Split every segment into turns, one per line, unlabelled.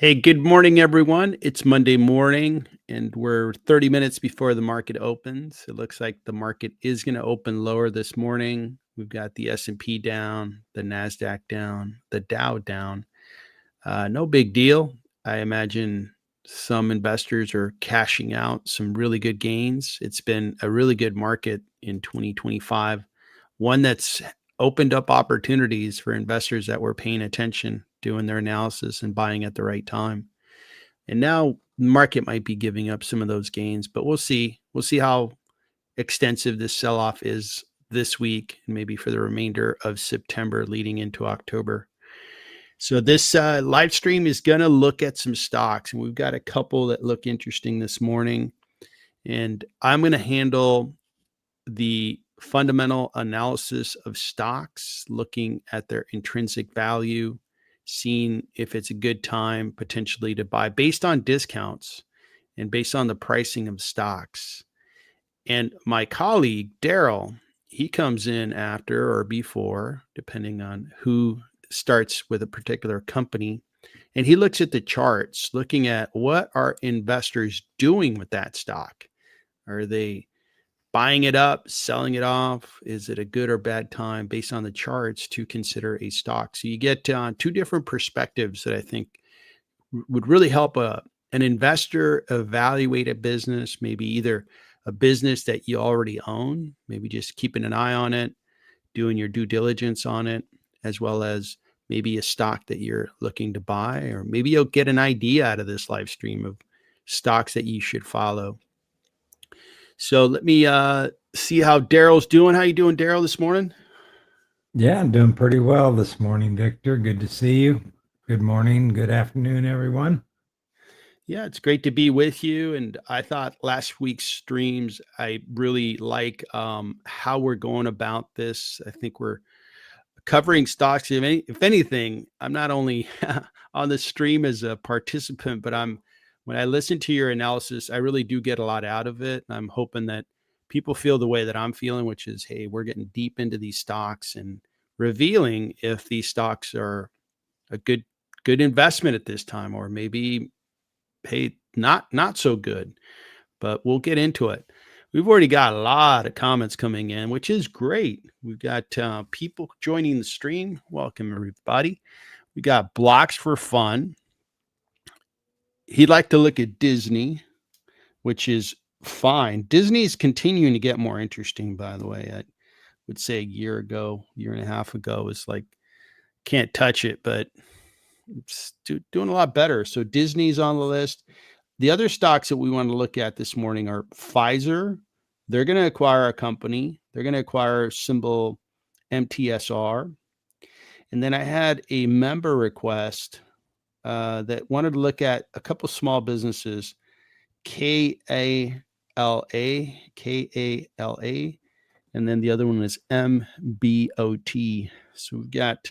Hey, good morning, everyone. It's Monday morning, and we're 30 minutes before the market opens. It looks like the market is going to open lower this morning. We've got the S&P down, the Nasdaq down, the Dow down. No big deal. I imagine some investors are cashing out some really good gains. It's been a really good market in 2025, one that's opened up opportunities for investors that were paying attention, doing their analysis and buying at the right time. And now the market might be giving up some of those gains, but we'll see. We'll see how extensive this sell-off is this week and maybe for the remainder of September leading into October. So this live stream is going to look at some stocks, and we've got a couple that look interesting this morning. And I'm going to handle the fundamental analysis of stocks, looking at their intrinsic value, seeing if it's a good time potentially to buy based on discounts and based on the pricing of stocks. And my colleague, Daryl, he comes in after or before, depending on who starts with a particular company. And he looks at the charts, looking at what are investors doing with that stock. Are they buying it up, selling it off? Is it a good or bad time based on the charts to consider a stock? So you get two different perspectives that I think would really help an investor evaluate a business, maybe either a business that you already own, maybe just keeping an eye on it, doing your due diligence on it, as well as maybe a stock that you're looking to buy, or maybe you'll get an idea out of this live stream of stocks that you should follow. So let me see how Daryl's doing. How you doing, Daryl, this morning?
Yeah, I'm doing pretty well this morning, Victor. Good to see you. Good morning, good afternoon, everyone.
Yeah, it's great to be with you. And I thought last week's streams, I really like how we're going about this. I think we're covering stocks. If anything, I'm not only on the stream as a participant, but when I listen to your analysis, I really do get a lot out of it. I'm hoping that people feel the way that I'm feeling, which is, hey, we're getting deep into these stocks and revealing if these stocks are a good investment at this time, or maybe, hey, not so good. But we'll get into it. We've already got a lot of comments coming in, which is great. We've got people joining the stream. Welcome, everybody. We got Blocks for Fun. He'd like to look at Disney, which is fine. Disney is continuing to get more interesting, by the way. I would say a year and a half ago, was like, can't touch it, but it's doing a lot better. So Disney's on the list. The other stocks that we want to look at this morning are Pfizer. They're going to acquire a company. They're going to acquire symbol MTSR. And then I had a member request that wanted to look at a couple small businesses, KALA, and then the other one is MBOT. So we've got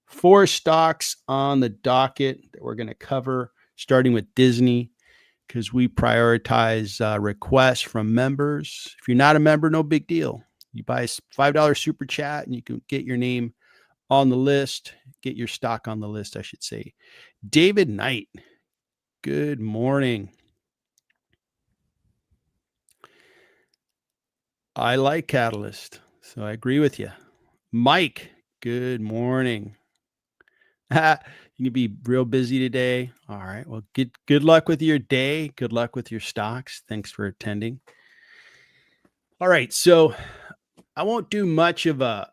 4 stocks on the docket that we're going to cover, starting with Disney, because we prioritize requests from members. If you're not a member, no big deal. You buy a $5 super chat and you can get your name on the list, get your stock on the list, I should say. David Knight, good morning. I like Catalyst, so I agree with you. Mike, good morning. You can be real busy today. All right. Well, good luck with your day. Good luck with your stocks. Thanks for attending. All right. So I won't do much of a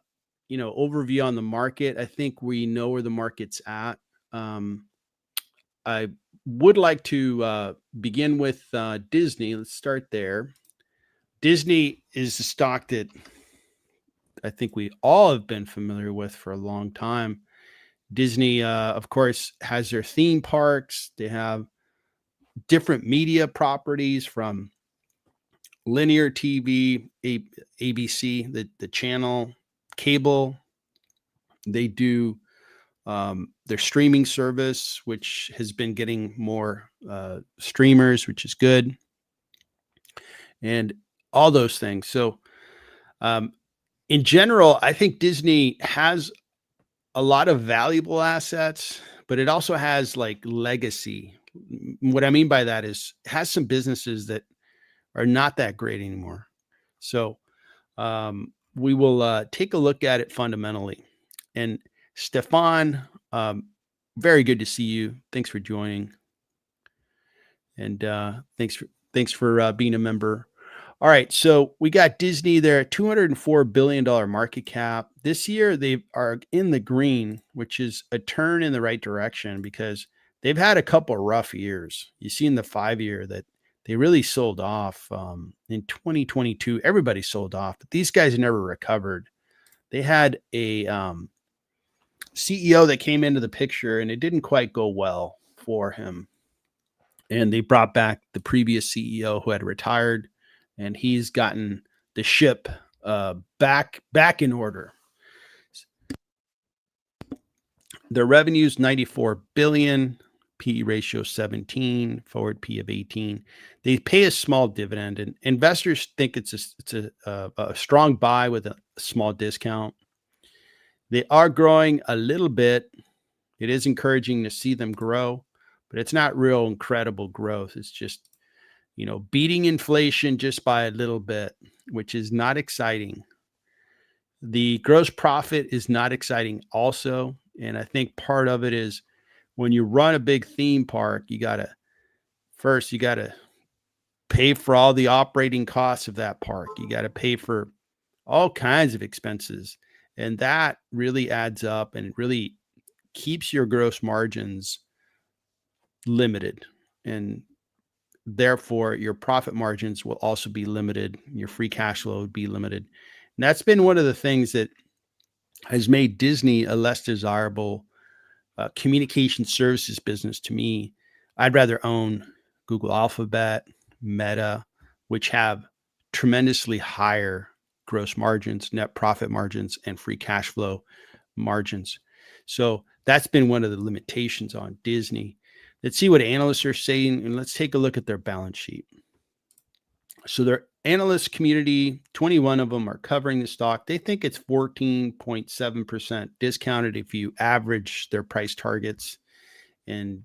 overview on the market. I think we know where the market's at. I would like to begin with Disney. Let's start there. Disney is a stock that I think we all have been familiar with for a long time. Disney, of course, has their theme parks. They have different media properties, from linear TV, ABC, the channel, cable. They do their streaming service, which has been getting more streamers, which is good, and all those things. So in general, I think Disney has a lot of valuable assets, but it also has like legacy. What I mean by that is it has some businesses that are not that great anymore. So we will take a look at it fundamentally. And Stefan, very good to see you. Thanks for joining, and thanks for being a member. All right, so we got Disney there at $204 billion market cap. This year they are in the green, which is a turn in the right direction because they've had a couple rough years. You see in the 5-year that they really sold off in 2022. Everybody sold off, but these guys never recovered. They had a CEO that came into the picture, and it didn't quite go well for him. And they brought back the previous CEO who had retired, and he's gotten the ship back in order. Their revenue's 94 billion, PE ratio 17, forward P of 18. They pay a small dividend, and investors think it's a strong buy with a small discount. They are growing a little bit. It is encouraging to see them grow, but it's not real incredible growth. It's just, beating inflation just by a little bit, which is not exciting. The gross profit is not exciting also. And I think part of it is when you run a big theme park, you got to pay for all the operating costs of that park. You got to pay for all kinds of expenses. And that really adds up and it really keeps your gross margins limited. And therefore, your profit margins will also be limited. Your free cash flow would be limited. And that's been one of the things that has made Disney a less desirable communication services business to me. I'd rather own Google Alphabet, Meta, which have tremendously higher gross margins, net profit margins, and free cash flow margins. So that's been one of the limitations on Disney. Let's see what analysts are saying, and let's take a look at their balance sheet. So their analyst community, 21 of them are covering the stock. They think it's 14.7% discounted if you average their price targets. And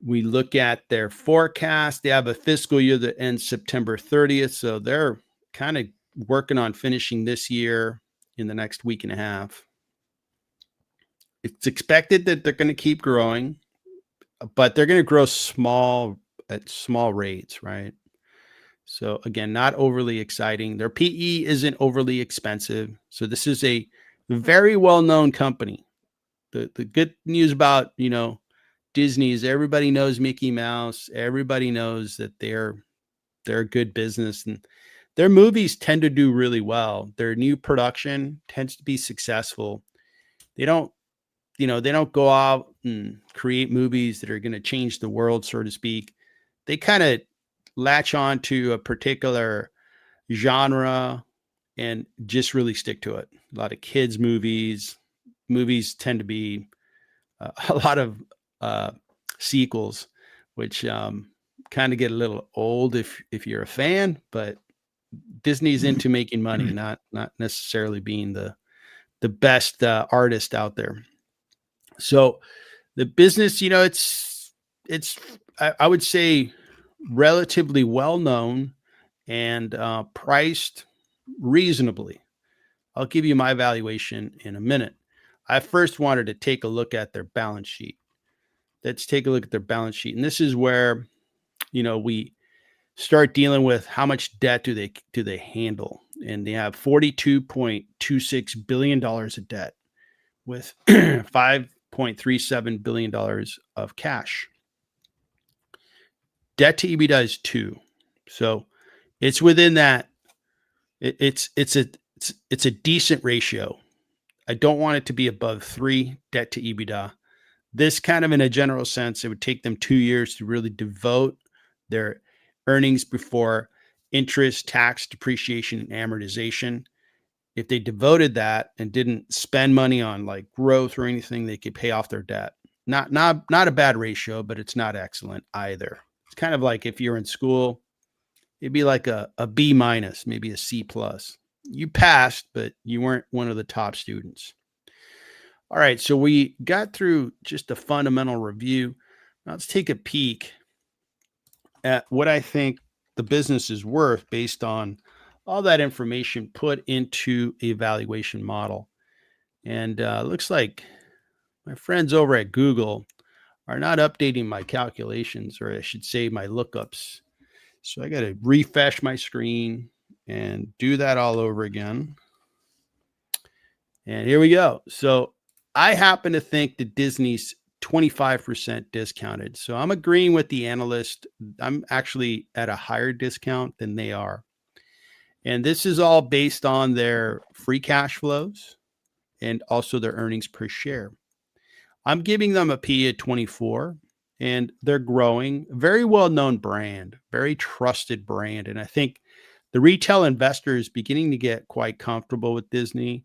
we look at their forecast. They have a fiscal year that ends September 30th. So they're kind of working on finishing this year in the next week and a half. It's expected that they're going to keep growing, but they're going to grow at small rates, right? So again, not overly exciting. Their PE isn't overly expensive. So this is a very well-known company. The good news about, Disney is everybody knows Mickey Mouse. Everybody knows that they're a good business, and their movies tend to do really well. Their new production tends to be successful. They don't go out and create movies that are going to change the world, so to speak. They kind of latch on to a particular genre and just really stick to it. A lot of kids movies tend to be a lot of sequels, which kind of get a little old if you're a fan, but Disney's into making money, not necessarily being the best artist out there. So the business, it's I would say relatively well known and priced reasonably. I'll give you my valuation in a minute. I first wanted to take a look at their balance sheet. Let's take a look at their balance sheet. And this is where, we start dealing with how much debt do they handle. And they have $42.26 billion of debt with $5.37 billion of cash. Debt to EBITDA is 2. So it's within that. It's a decent ratio. I don't want it to be above 3 debt to EBITDA. This kind of in a general sense, it would take them 2 years to really devote their earnings before interest, tax, depreciation, and amortization. If they devoted that and didn't spend money on like growth or anything, they could pay off their debt. Not a bad ratio, but it's not excellent either. It's kind of like if you're in school, it'd be like a B minus, maybe a C plus. You passed, but you weren't one of the top students. All right, so we got through just a fundamental review. Now let's take a peek at what I think the business is worth based on all that information put into a valuation model. And looks like my friends over at Google are not updating my calculations, or I should say my lookups. So I got to refresh my screen and do that all over again. And here we go. So I happen to think that Disney's 25% discounted. So I'm agreeing with the analyst. I'm actually at a higher discount than they are. And this is all based on their free cash flows and also their earnings per share. I'm giving them a P at 24, and they're growing. Very well-known brand, very trusted brand. And I think the retail investor is beginning to get quite comfortable with Disney.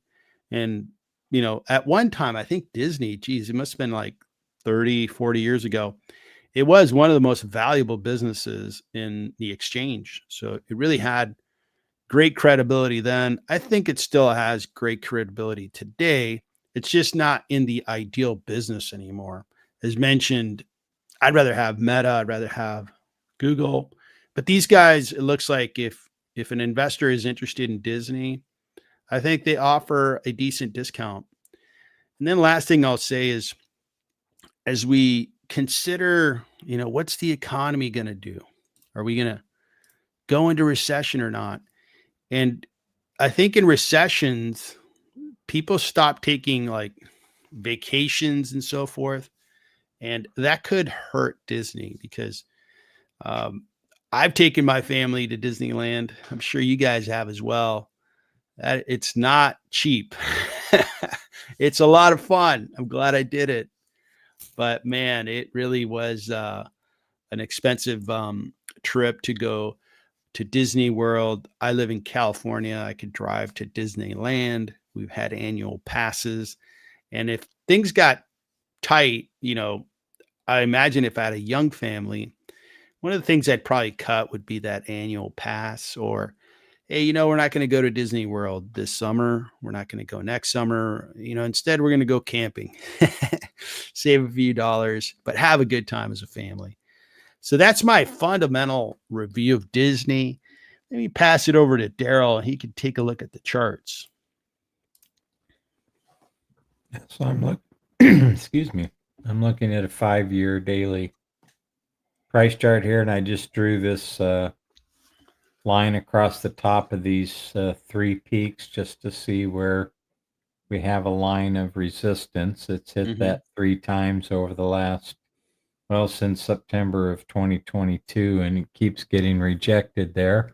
And, at one time, I think Disney, geez, it must have been like 30, 40 years ago. It was one of the most valuable businesses in the exchange. So it really had great credibility then. I think it still has great credibility today. It's just not in the ideal business anymore. As mentioned, I'd rather have Meta, I'd rather have Google. But these guys, it looks like if an investor is interested in Disney, I think they offer a decent discount. And then last thing I'll say is, as we consider, what's the economy going to do? Are we going to go into recession or not? And I think in recessions, people stop taking like vacations and so forth. And that could hurt Disney because I've taken my family to Disneyland. I'm sure you guys have as well. It's not cheap. It's a lot of fun. I'm glad I did it. But man, it really was an expensive trip to go to Disney World. I live in California. I could drive to Disneyland. We've had annual passes. And if things got tight, I imagine if I had a young family, one of the things I'd probably cut would be that annual pass. Or, hey, we're not going to go to Disney World this summer. We're not going to go next summer. Instead, we're going to go camping, save a few dollars, but have a good time as a family. So that's my fundamental review of Disney. Let me pass it over to Daryl, and he can take a look at the charts.
So excuse me. I'm looking at a 5-year daily price chart here, and I just drew this line across the top of these 3 peaks just to see where we have a line of resistance. It's hit that 3 times over the last, since September of 2022, and it keeps getting rejected there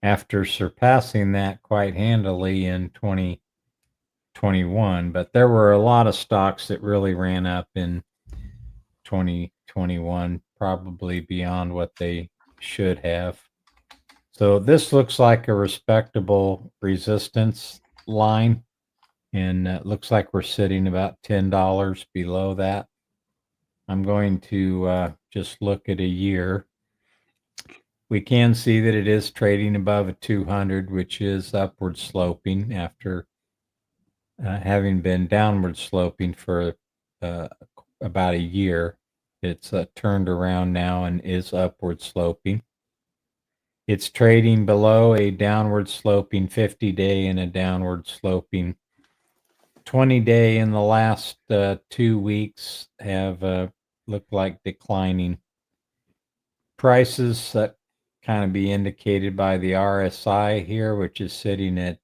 after surpassing that quite handily in 2021. But there were a lot of stocks that really ran up in 2021, probably beyond what they should have. So this looks like a respectable resistance line, and it looks like we're sitting about $10 below that. I'm going to just look at a year. We can see that it is trading above a 200, which is upward sloping after having been downward sloping for about a year. It's turned around now and is upward sloping. It's trading below a downward sloping 50-day and a downward sloping 20-day. In the last 2 weeks have looked like declining. Prices kind of be indicated by the RSI here, which is sitting at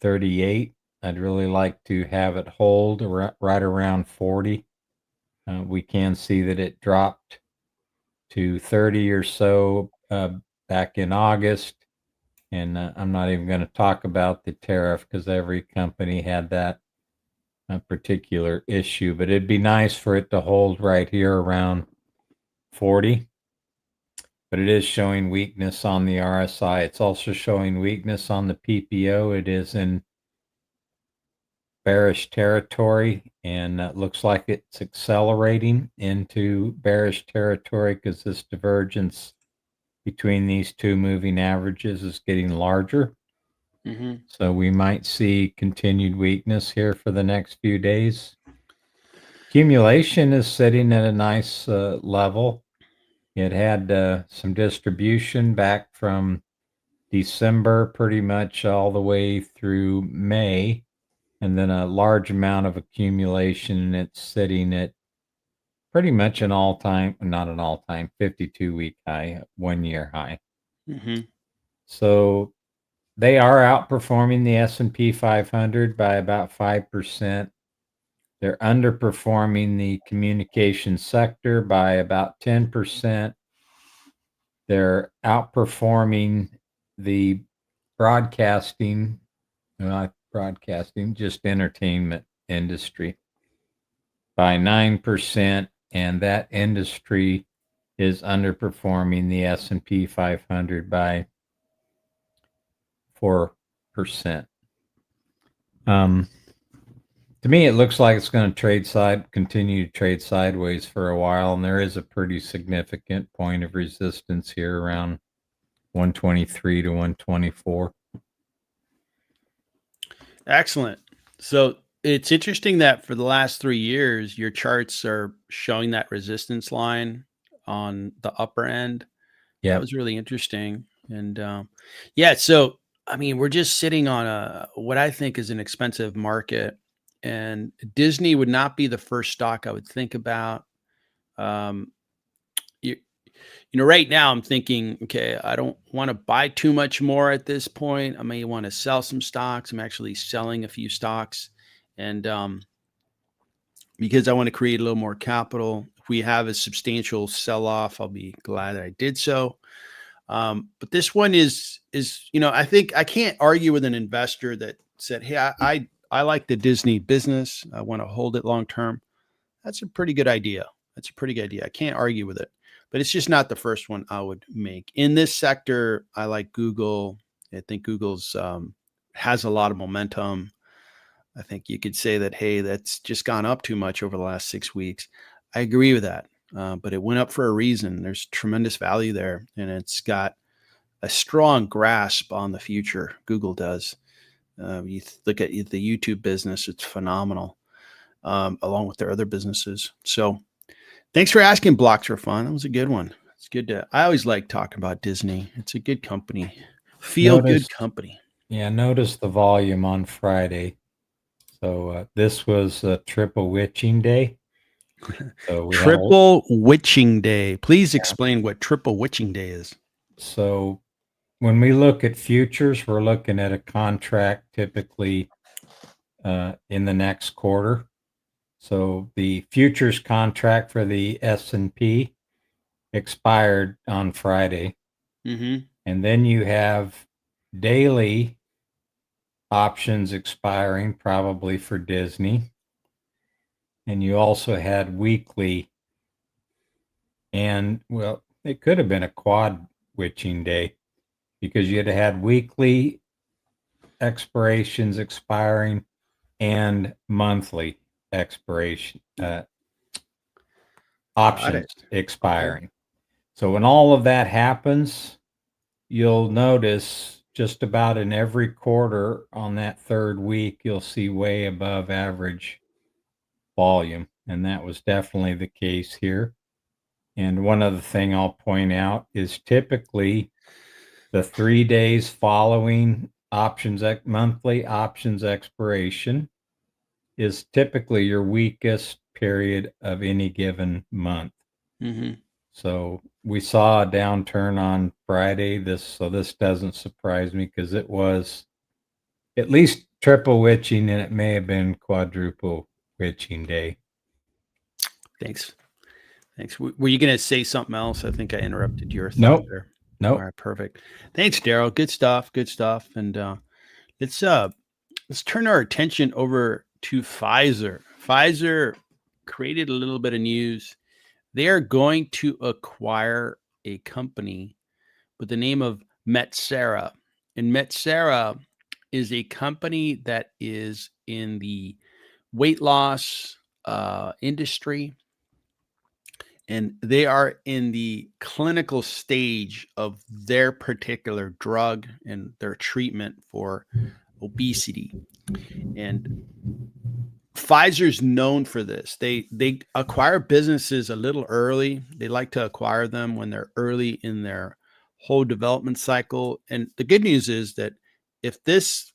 38. I'd really like to have it hold right around 40. We can see that it dropped to 30 or so back in August. And I'm not even going to talk about the tariff because every company had that particular issue. But it'd be nice for it to hold right here around 40. But it is showing weakness on the RSI. It's also showing weakness on the PPO. It is in bearish territory, and looks like it's accelerating into bearish territory because this divergence between these two moving averages is getting larger.
Mm-hmm.
So we might see continued weakness here for the next few days. Accumulation is sitting at a nice level. It had some distribution back from December pretty much all the way through May, and then a large amount of accumulation, and it's sitting at pretty much an all-time, not an all-time, 52-week high, 1-year high.
Mm-hmm.
So they are outperforming the S&P 500 by about 5%. They're underperforming the communication sector by about 10%. They're outperforming the broadcasting, not broadcasting, just entertainment industry by 9%, and that industry is underperforming the S&P 500 by 4%. To me, it looks like it's going to continue to trade sideways for a while, and there is a pretty significant point of resistance here around 123 to 124.
Excellent. So it's interesting that for the last 3 years, your charts are showing that resistance line on the upper end. That
Yep.
was really interesting. And yeah, so I mean, we're just sitting on a what I think is an expensive market, and Disney would not be the first stock I would think about. Um, you, right now I'm thinking, okay, I don't want to buy too much more at this point. I may want to sell some stocks. I'm actually selling a few stocks, and because I want to create a little more capital. If we have a substantial sell off, I'll be glad that I did so. But this one is I think I can't argue with an investor that said, "Hey, I like the Disney business. I want to hold it long term." That's a pretty good idea. That's a pretty good idea. I can't argue with it, but it's just not the first one I would make in this sector. I like Google. I think Google's has a lot of momentum. I think you could say that, hey, that's just gone up too much over the last 6 weeks. I agree with that, but it went up for a reason. There's tremendous value there, and it's got a strong grasp on the future. Google does. You look at the YouTube business; it's phenomenal, along with their other businesses. So, thanks for asking. Blocks are fun. That was a good one. It's good to. I always like talking about Disney. It's a good company. Feel good
Notice,
company.
notice the volume on Friday. So this was a triple witching day. So we had
Triple Witching Day. Please explain what Triple Witching Day is.
so when we look at futures, we're looking at a contract typically in the next quarter. So the futures contract for the S&P expired on Friday.
Mm-hmm.
And then you have daily options expiring probably for Disney. And you also had weekly, and well, it could have been a quad witching day because you'd had weekly expirations expiring and monthly expiration
Got
options
it. Okay.
expiring. So when all of that happens, you'll notice just about in every quarter on that third week, you'll see way above average volume. And that was definitely the case here. And one other thing I'll point out is typically the 3 days following monthly options expiration is typically your weakest period of any given month.
Mm-hmm.
So we saw a downturn on Friday. This doesn't surprise me because it was at least triple witching, and it may have been quadruple witching day.
Thanks. Thanks. Were you going to say something else? I think I interrupted your thought
Nope.
there. All
Nope.
right, perfect. Thanks, Daryl. Good stuff. Good stuff. And let's turn our attention over to Pfizer. Pfizer created a little bit of news. They are going to acquire a company with the name of MTSR. And MTSR is a company that is in the weight loss industry. and they are in the clinical stage of their particular drug and their treatment for obesity. And Pfizer's known for this. They acquire businesses a little early. They like to acquire them when they're early in their whole development cycle. And the good news is that if this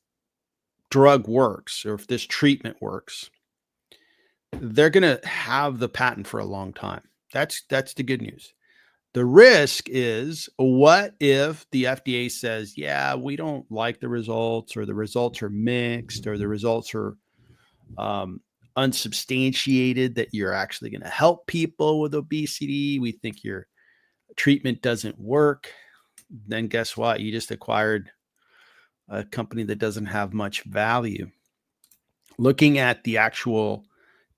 drug works or if this treatment works, they're going to have the patent for a long time. That's the good news. The risk is, what if the FDA says, yeah, we don't like the results, or the results are mixed, or the results are unsubstantiated, that you're actually going to help people with obesity. We think your treatment doesn't work. Then guess what? You just acquired a company that doesn't have much value. Looking at the actual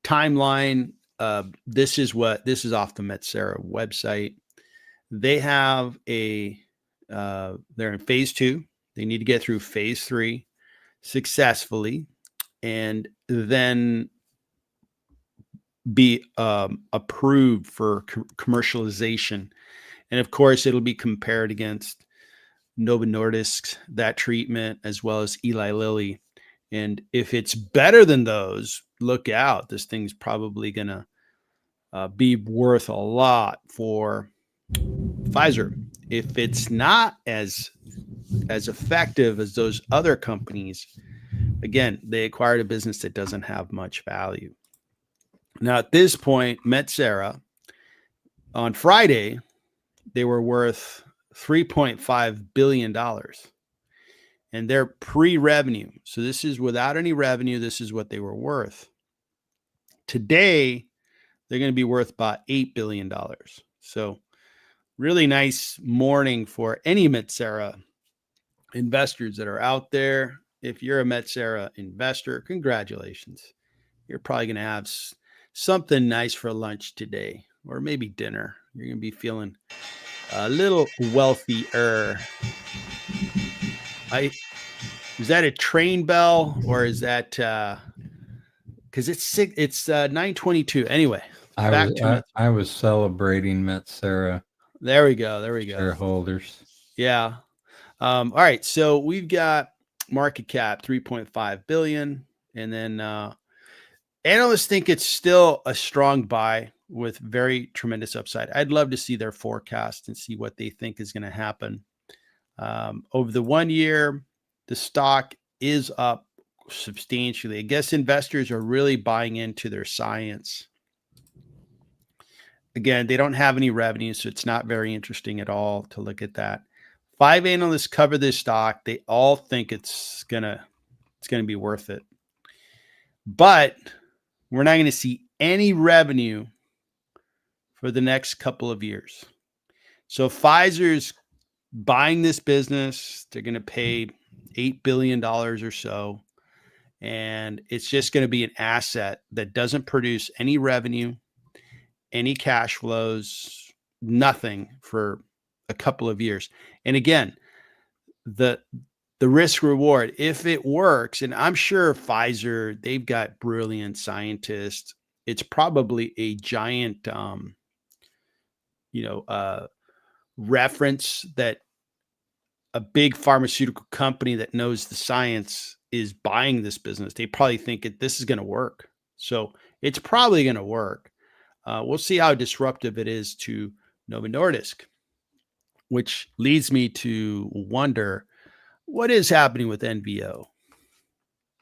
timeline, this is off the MTSR website. They have they're in phase 2. They need to get through phase 3 successfully, and then be approved for commercialization. And of course, it'll be compared against Novo Nordisk's, that treatment, as well as Eli Lilly. And if it's better than those, look out. This thing's probably going to be worth a lot for Pfizer. If it's not as effective as those other companies, again, they acquired a business that doesn't have much value. Now, at this point, MTSR, on Friday, they were worth $3.5 billion. And they're pre-revenue. So this is without any revenue. This is what they were worth. Today, they're going to be worth about $8 billion. So really nice morning for any MTSR investors that are out there. If you're a MTSR investor, congratulations. You're probably going to have something nice for lunch today, or maybe dinner. You're going to be feeling a little wealthier. Is that a train bell, or is that because it's 9:22 anyway?
I was celebrating MTSR.
There we go.
Shareholders.
Yeah. All right. So we've got market cap 3.5 billion, and then analysts think it's still a strong buy with very tremendous upside. I'd love to see their forecast and see what they think is going to happen. Over the 1 year, the stock is up substantially. I guess investors are really buying into their science. Again, they don't have any revenue, so it's not very interesting at all to look at that. 5 analysts cover this stock. They all think it's gonna be worth it. But we're not going to see any revenue for the next couple of years. So Pfizer's buying this business. They're going to pay $8 billion or so. And it's just going to be an asset that doesn't produce any revenue, any cash flows, nothing for a couple of years. And again, the risk reward, if it works, and I'm sure Pfizer, they've got brilliant scientists. It's probably a giant, reference that a big pharmaceutical company that knows the science is buying this business. They probably think this is going to work. So it's probably going to work. We'll see how disruptive it is to Novo Nordisk, which leads me to wonder, what is happening with NVO?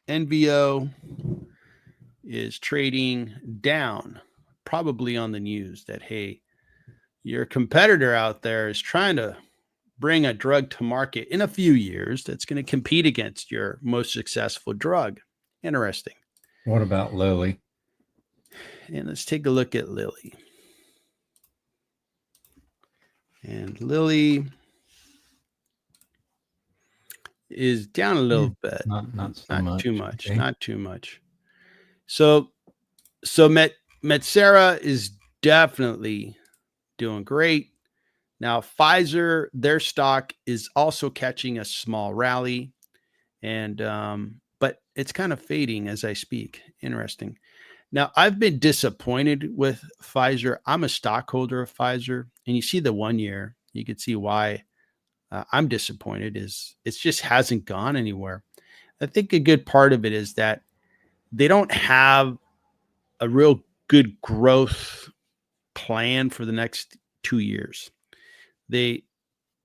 NVO is trading down, probably on the news that, hey, your competitor out there is trying to bring a drug to market in a few years that's going to compete against your most successful drug. Interesting.
What about Lilly?
And let's take a look at Lilly. And Lilly is down a little bit.
Not too much.
Okay. Not too much. So MTSR is definitely doing great. Now, Pfizer, their stock is also catching a small rally, and but it's kind of fading as I speak. Interesting. Now, I've been disappointed with Pfizer. I'm a stockholder of Pfizer, and you see the 1 year, you could see why I'm disappointed is it just hasn't gone anywhere. I think a good part of it is that they don't have a real good growth plan for the next 2 years. They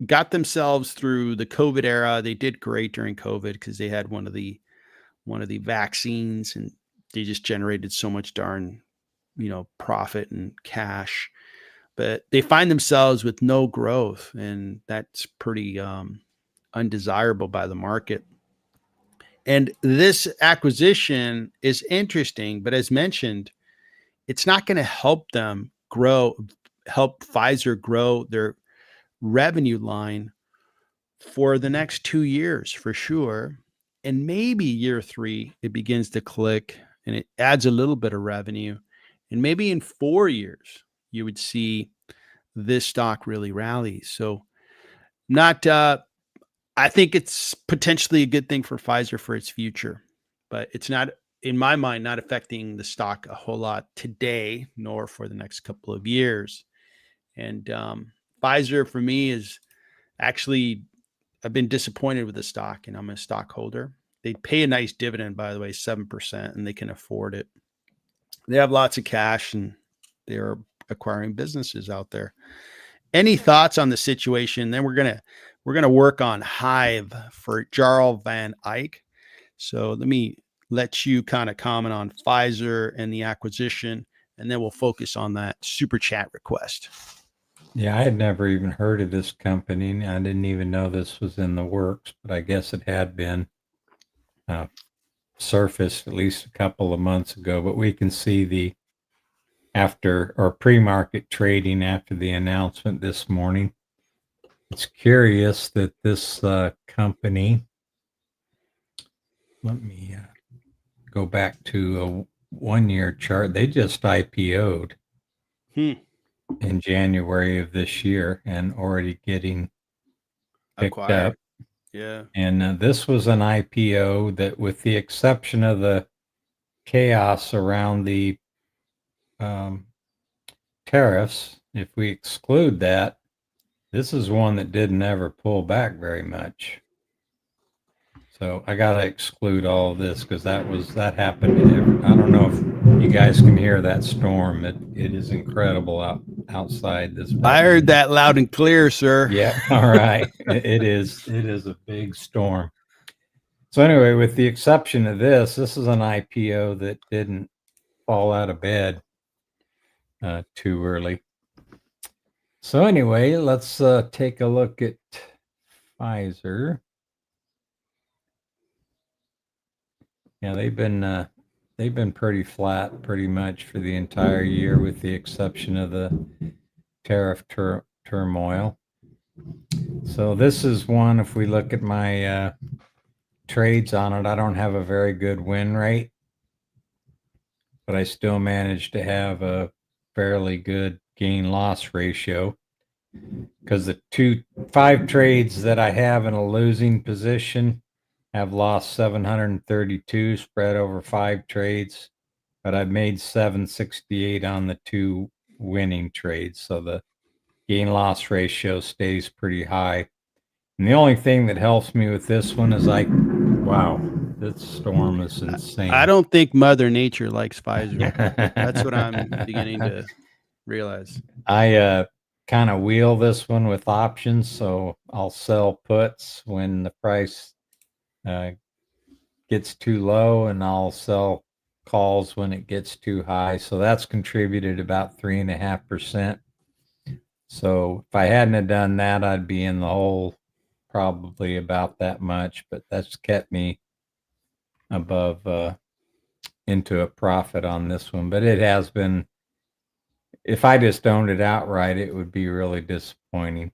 got themselves through the COVID era. They did great during COVID because they had one of the vaccines, and they just generated so much darn profit and cash. But they find themselves with no growth, and that's pretty undesirable by the market. And this acquisition is interesting, but as mentioned, it's not going to help them help Pfizer grow their revenue line for the next 2 years for sure. And maybe year three, it begins to click and it adds a little bit of revenue. And maybe in 4 years, you would see this stock really rally. So, not, I think it's potentially a good thing for Pfizer for its future, but it's not, in my mind, not affecting the stock a whole lot today, nor for the next couple of years. And Pfizer for me is actually, I've been disappointed with the stock, and I'm a stockholder. They pay a nice dividend, by the way, 7%, and they can afford it. They have lots of cash, and they're acquiring businesses out there. Any thoughts on the situation? Then we're gonna work on Hive for Jarl Van Eyck. So let you kind of comment on Pfizer and the acquisition, and then we'll focus on that super chat request.
Yeah, I had never even heard of this company. And I didn't even know this was in the works, but I guess it had been surfaced at least a couple of months ago. But we can see the after or pre-market trading after the announcement this morning. It's curious that this company, let me go back to a 1 year chart. They just IPO'd in January of this year and already getting picked
Acquired.
up.
Yeah.
And this was an IPO that, with the exception of the chaos around the tariffs, if we exclude that, this is one that didn't ever pull back very much. So I got to exclude all of this because that happened. I don't know if you guys can hear that storm. It is incredible outside this.
I heard that loud and clear, sir.
Yeah. All right. It is a big storm. So anyway, with the exception of this is an IPO that didn't fall out of bed too early. So anyway, let's take a look at Pfizer. Yeah, they've been pretty flat pretty much for the entire year, with the exception of the tariff turmoil. So this is one, if we look at my trades on it, I don't have a very good win rate, but I still managed to have a fairly good gain loss ratio, because the 5 trades that I have in a losing position have lost 732 spread over 5 trades, but I've made 768 on the 2 winning trades. So the gain loss ratio stays pretty high. And the only thing that helps me with this one is wow, this storm is insane.
I don't think Mother Nature likes Pfizer. That's what I'm beginning to realize.
I kind of wheel this one with options, so I'll sell puts when the price gets too low, and I'll sell calls when it gets too high. So that's contributed about 3.5%. So if I hadn't have done that, I'd be in the hole probably about that much, but that's kept me above into a profit on this one. But it has been, if I just owned it outright, it would be really disappointing.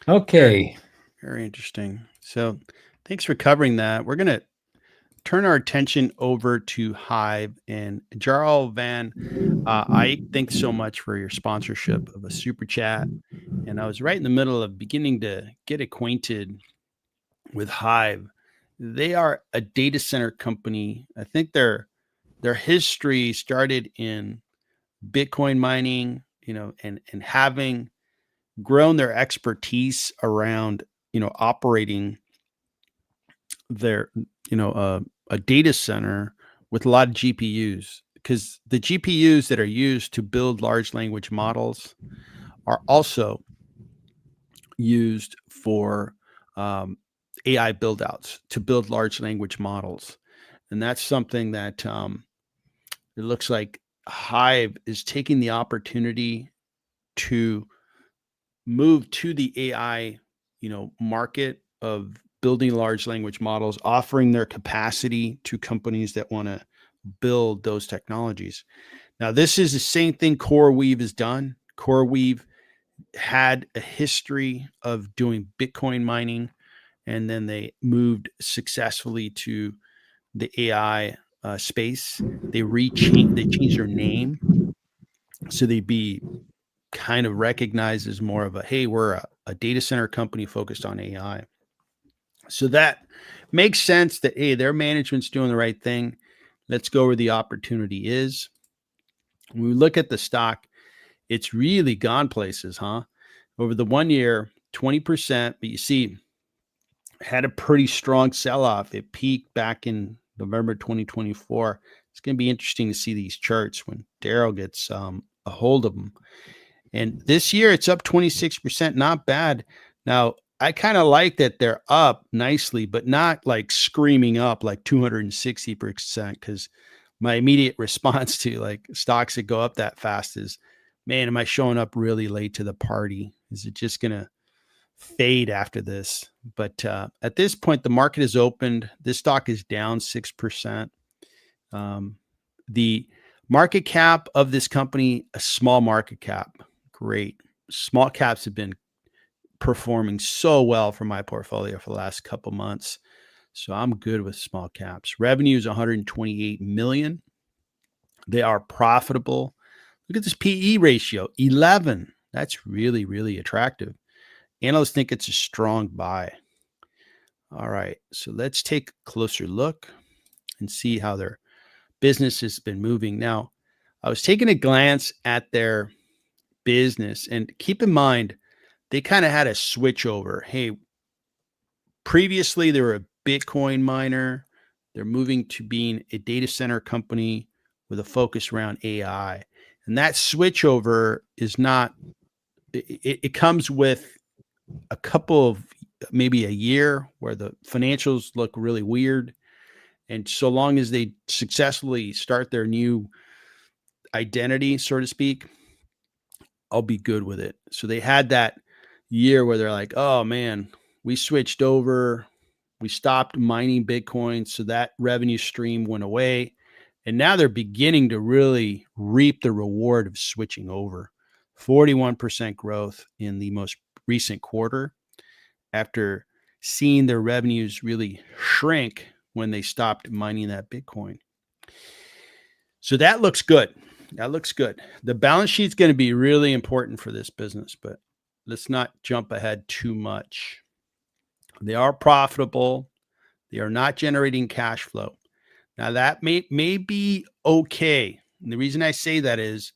Okay.
Very interesting. So thanks for covering that. We're going to turn our attention over to Hive and Jarl Van Eyck. Thanks so much for your sponsorship of a super chat. And I was right in the middle of beginning to get acquainted with Hive. They are a data center company. I think they're Their history started in Bitcoin mining, and having grown their expertise around, operating their, a data center with a lot of GPUs, because the GPUs that are used to build large language models are also used for AI build outs to build large language models. And that's something that it looks like Hive is taking the opportunity to move to the AI, market of building large language models, offering their capacity to companies that want to build those technologies. Now, this is the same thing CoreWeave has done. CoreWeave had a history of doing Bitcoin mining, and then they moved successfully to the AI space. They changed their name so they'd be kind of recognized as more of a, hey, we're a data center company focused on AI. So that makes sense that, hey, their management's doing the right thing. Let's go where the opportunity is. When we look at the stock, it's really gone places, huh? Over the 1 year, 20%, but you see, had a pretty strong sell-off. It peaked back in November 2024. It's going to be interesting to see these charts when Daryl gets a hold of them. And this year it's up 26%, not bad. Now, I kind of like that they're up nicely, but not like screaming up like 260%, because my immediate response to like stocks that go up that fast is, man, am I showing up really late to the party? Is it just going to fade after this? But at this point, the market is opened. This stock is down 6%. The market cap of this company, a small market cap. Great. Small caps have been performing so well for my portfolio for the last couple months. So I'm good with small caps. Revenue is 128 million. They are profitable. Look at this PE ratio, 11. That's really, really attractive. Analysts think it's a strong buy. All right. So let's take a closer look and see how their business has been moving. Now, I was taking a glance at their business, and keep in mind, they kind of had a switch over. Hey, previously they were a Bitcoin miner. They're moving to being a data center company with a focus around AI. And that switch over is not, it comes with a couple of, maybe a year where the financials look really weird. And so long as they successfully start their new identity, so to speak, I'll be good with it. So they had that year where they're like, oh man, we switched over, we stopped mining Bitcoin. So that revenue stream went away. And now they're beginning to really reap the reward of switching over. 41% growth in the most recent quarter after seeing their revenues really shrink when they stopped mining that Bitcoin. So that looks good. That looks good. The balance sheet's going to be really important for this business, but let's not jump ahead too much. They are profitable. They are not generating cash flow. Now that may be okay. And the reason I say that is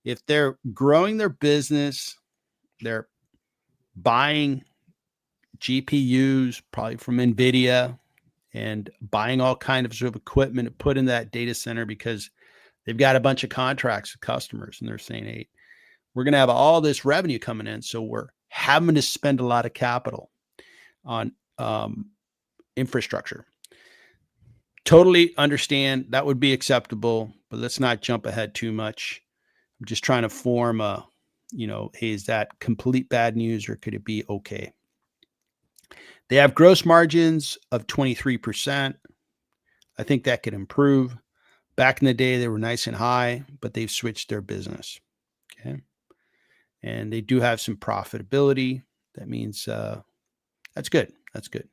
if they're growing their business, they're buying GPUs, probably from NVIDIA, and buying all kinds of equipment to put in that data center because they've got a bunch of contracts with customers, and they're saying, hey, we're going to have all this revenue coming in. So we're having to spend a lot of capital on infrastructure. Totally understand that would be acceptable, but let's not jump ahead too much. I'm just trying to form a, hey, is that complete bad news or could it be okay? They have gross margins of 23%. I think that could improve. Back in the day, they were nice and high, but they've switched their business. Okay. And they do have some profitability. That means that's good. That's good.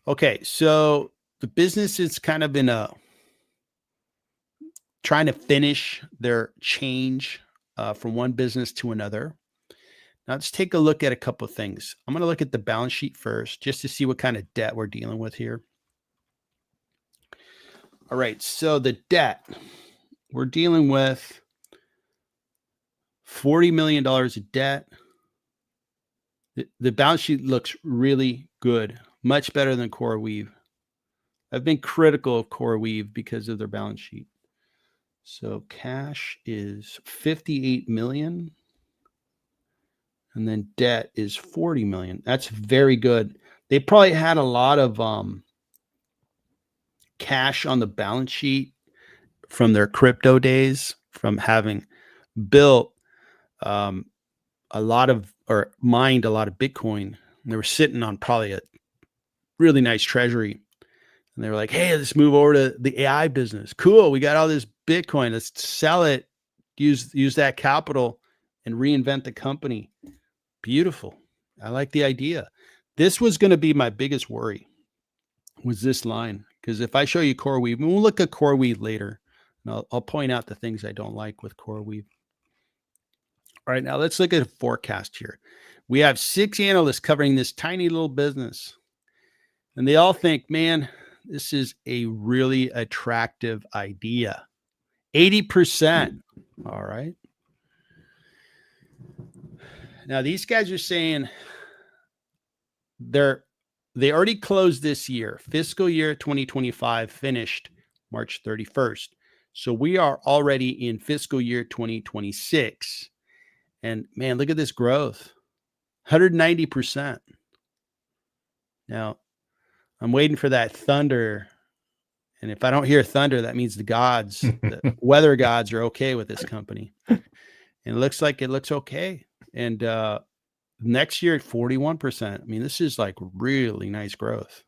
Okay. So the business is kind of in a trying to finish their change from one business to another. Now let's take a look at a couple of things. I'm going to look at the balance sheet first, just to see what kind of debt we're dealing with here. All right. So the debt, we're dealing with $40 million of debt. The balance sheet looks really good, much better than CoreWeave. I've been critical of CoreWeave because of their balance sheet. So cash is 58 million, and then debt is 40 million. That's very good. They probably had a lot of cash on the balance sheet from their crypto days, from having built a lot of, or mined a lot of Bitcoin. And they were sitting on probably a really nice treasury. And they were like, hey, let's move over to the AI business. Cool. We got all this Bitcoin. Let's sell it, use that capital and reinvent the company. Beautiful. I like the idea. This was going to be my biggest worry, was this line. Because if I show you CoreWeave, and we'll look at CoreWeave later, and I'll point out the things I don't like with CoreWeave. All right, now let's look at a forecast here. We have 6 analysts covering this tiny little business. And they all think, man, this is a really attractive idea. 80%. All right. Now, these guys are saying they already closed this year. Fiscal year 2025 finished March 31st. So we are already in fiscal year 2026. And man, look at this growth. 190%. Now, I'm waiting for that thunder. And if I don't hear thunder, that means the gods, the weather gods are okay with this company. And it looks okay. And next year at 41%. I mean, this is like really nice growth.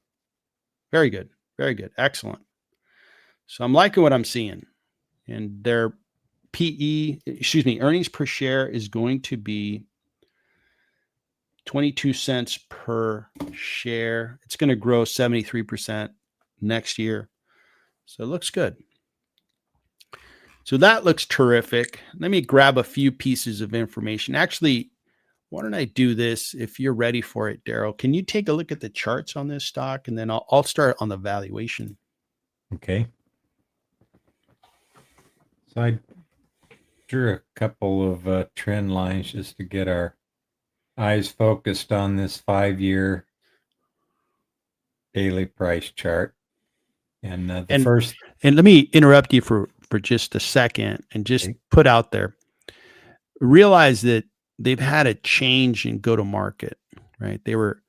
Very good. Very good. Excellent. So I'm liking what I'm seeing. And their earnings per share is going to be 22 cents per share. It's going to grow 73% next year. So it looks good. So that looks terrific. Let me grab a few pieces of information. Actually, why don't I do this if you're ready for it, Daryl? Can you take a look at the charts on this stock, and then I'll start on the valuation.
Okay. So I drew a couple of trend lines just to get our eyes focused on this 5-year daily price chart. And first,
and let me interrupt you for just a second and just put out there, realize that they've had a change in go to market, right? They were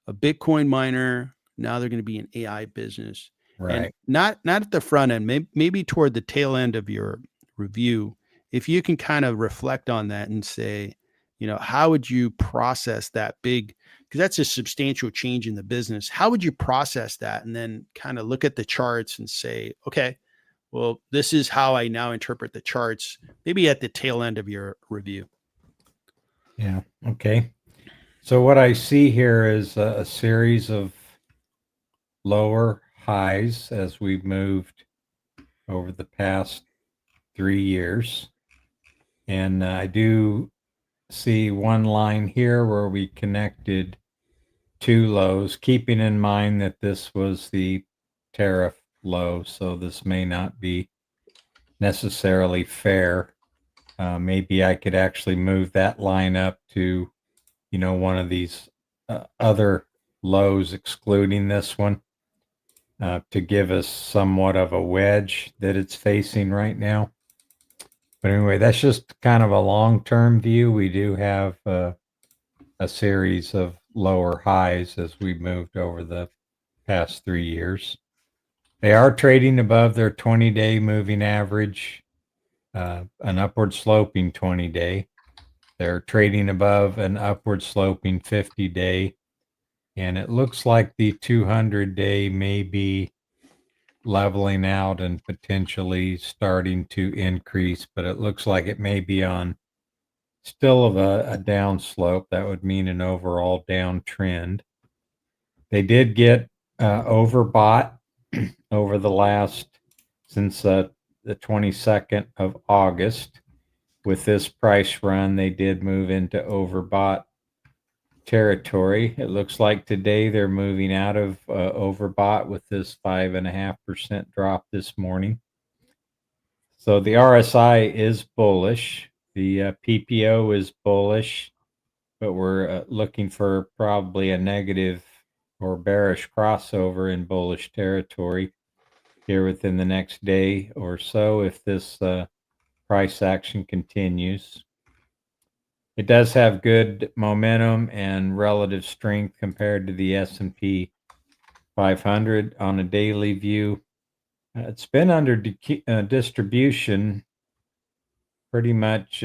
a Bitcoin miner. Now they're going to be an AI business,
right?
And not at the front end, maybe toward the tail end of your review. If you can kind of reflect on that and say, how would you process that big, because that's a substantial change in the business. How would you process that? And then kind of look at the charts and say, okay, well, this is how I now interpret the charts, maybe at the tail end of your review.
Yeah. Okay. So what I see here is a series of lower highs as we've moved over the past 3 years. And I do see one line here where we connected 2 lows, keeping in mind that this was the tariff low. So this may not be necessarily fair. Maybe I could actually move that line up to, one of these other lows, excluding this one, to give us somewhat of a wedge that it's facing right now. But anyway, that's just kind of a long-term view. We do have a series of lower highs as we moved over the past 3 years. They are trading above their 20-day moving average, an upward sloping 20-day. They're trading above an upward sloping 50-day. And it looks like the 200-day may be leveling out and potentially starting to increase, but it looks like it may be on still of a down slope. That would mean an overall downtrend. They did get overbought over the last, since the 22nd of August. With this price run, they did move into overbought territory. It looks like today they're moving out of overbought with this 5.5% drop this morning. So the RSI is bullish. The PPO is bullish, but we're looking for probably a negative or bearish crossover in bullish territory here within the next day or so if this price action continues. It does have good momentum and relative strength compared to the S&P 500 on a daily view. It's been under distribution pretty much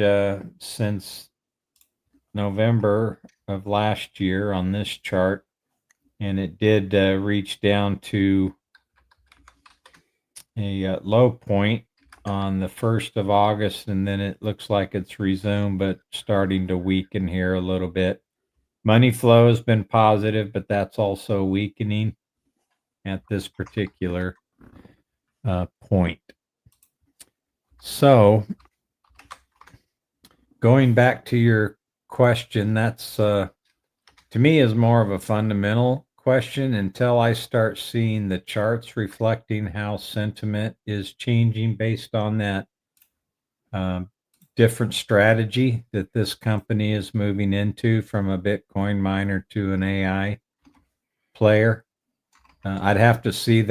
since November of last year on this chart, and it did reach down to a low point on the 1st of August, and then it looks like it's resumed, but starting to weaken here a little bit. Money flow has been positive, but that's also weakening at this particular point. So going back to your question, that's to me is more of a fundamental question until I start seeing the charts reflecting how sentiment is changing based on that different strategy that this company is moving into from a Bitcoin miner to an AI player. I'd have to see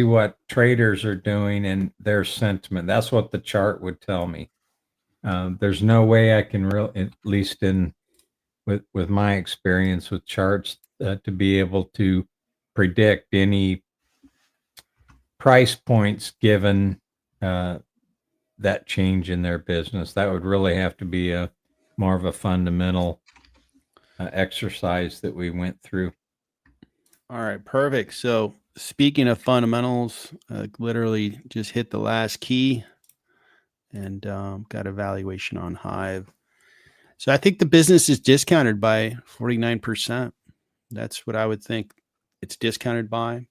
what traders are doing and their sentiment. That's what the chart would tell me. There's no way I can at least with my experience with charts, to be able to predict any price points given that change in their business. That would really have to be a more of a fundamental exercise that we went through.
All right, perfect. So speaking of fundamentals, literally just hit the last key and got a valuation on HIVE. So I think the business is discounted by 49%. That's what I would think it's discounted by.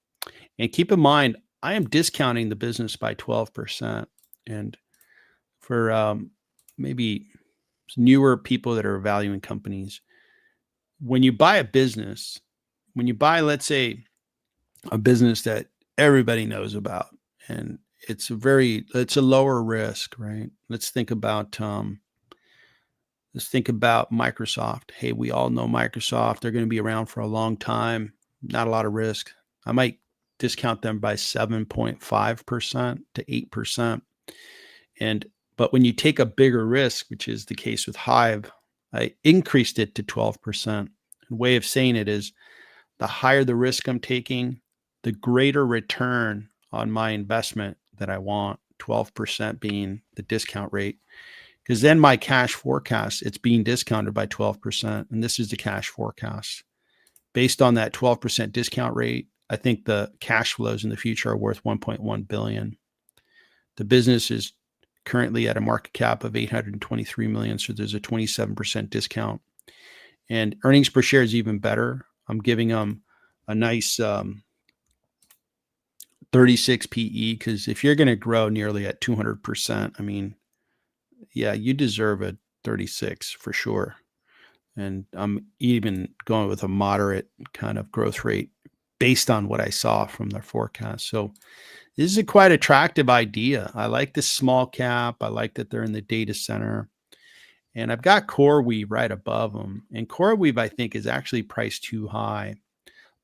And keep in mind, I am discounting the business by 12%. And for maybe newer people that are valuing companies, when you buy a business, when you buy, let's say, a business that everybody knows about, and it's a lower risk, right? Let's think about Microsoft. Hey, we all know Microsoft. They're going to be around for a long time. Not a lot of risk. I might discount them by 7.5% to 8%. But when you take a bigger risk, which is the case with HIVE, I increased it to 12%. The way of saying it is the higher the risk I'm taking, the greater return on my investment that I want, 12% being the discount rate. Because then my cash forecast, it's being discounted by 12%. And this is the cash forecast. Based on that 12% discount rate, I think the cash flows in the future are worth $1.1 billion. The business is currently at a market cap of $823 million. So there's a 27% discount. And earnings per share is even better. I'm giving them a nice 36 PE, because if you're going to grow nearly at 200%, I mean, yeah, you deserve a 36 for sure. And I'm even going with a moderate kind of growth rate based on what I saw from their forecast. So this is a quite attractive idea. I like this small cap. I like that they're in the data center. And I've got CoreWeave right above them. And CoreWeave, I think, is actually priced too high.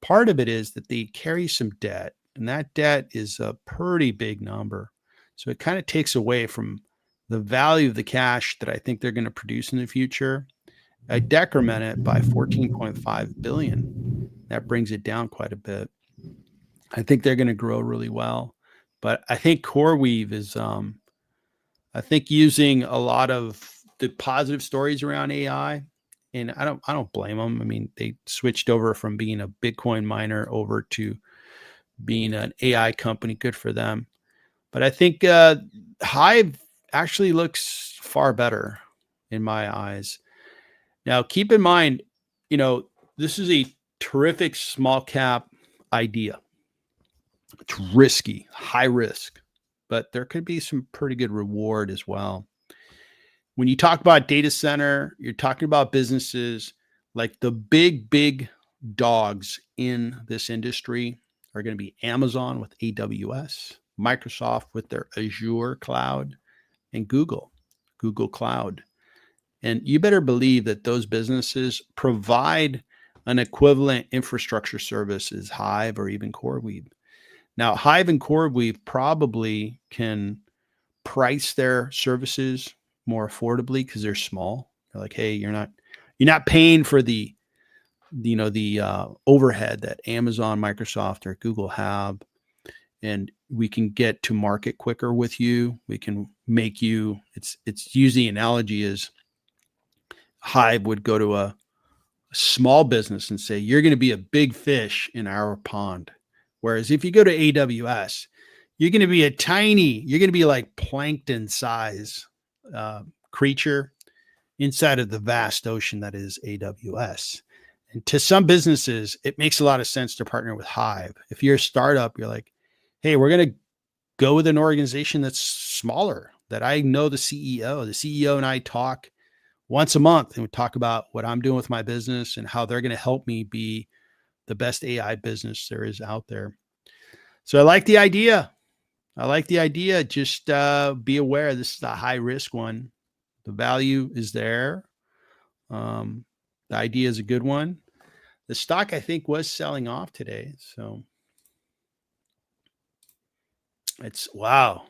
Part of it is that they carry some debt, and that debt is a pretty big number. So it kind of takes away from the value of the cash that I think they're going to produce in the future. I decrement it by 14.5 billion. That brings it down quite a bit. I think they're going to grow really well, but I think CoreWeave is, I think, using a lot of the positive stories around AI, and I don't blame them. I mean, they switched over from being a Bitcoin miner over to being an AI company. Good for them. But I think HIVE actually looks far better in my eyes. Now, keep in mind, this is a terrific small cap idea. It's risky, high risk, but there could be some pretty good reward as well. When you talk about data center, you're talking about businesses Like the big dogs in this industry are going to be Amazon with AWS, Microsoft with their Azure cloud, and Google Cloud. And you better believe that those businesses provide an equivalent infrastructure service as Hive or even CoreWeave. Now, Hive and CoreWeave probably can price their services more affordably because they're small. They're like, hey, you're not paying for the overhead that Amazon, Microsoft, or Google have, and we can get to market quicker with you. We can make you. It's usually analogy is Hive would go to a small business and say, you're going to be a big fish in our pond. Whereas if you go to AWS, you're going to be you're going to be like plankton size creature inside of the vast ocean that is AWS. And to some businesses, it makes a lot of sense to partner with Hive. If you're a startup, you're like, hey, we're going to go with an organization that's smaller, that I know the CEO. The CEO and I talk once a month and we talk about what I'm doing with my business and how they're going to help me be the best AI business there is out there. So I like the idea. Just be aware this is a high risk one. The value is there. The idea is a good one. The stock, I think, was selling off today. So it's wow.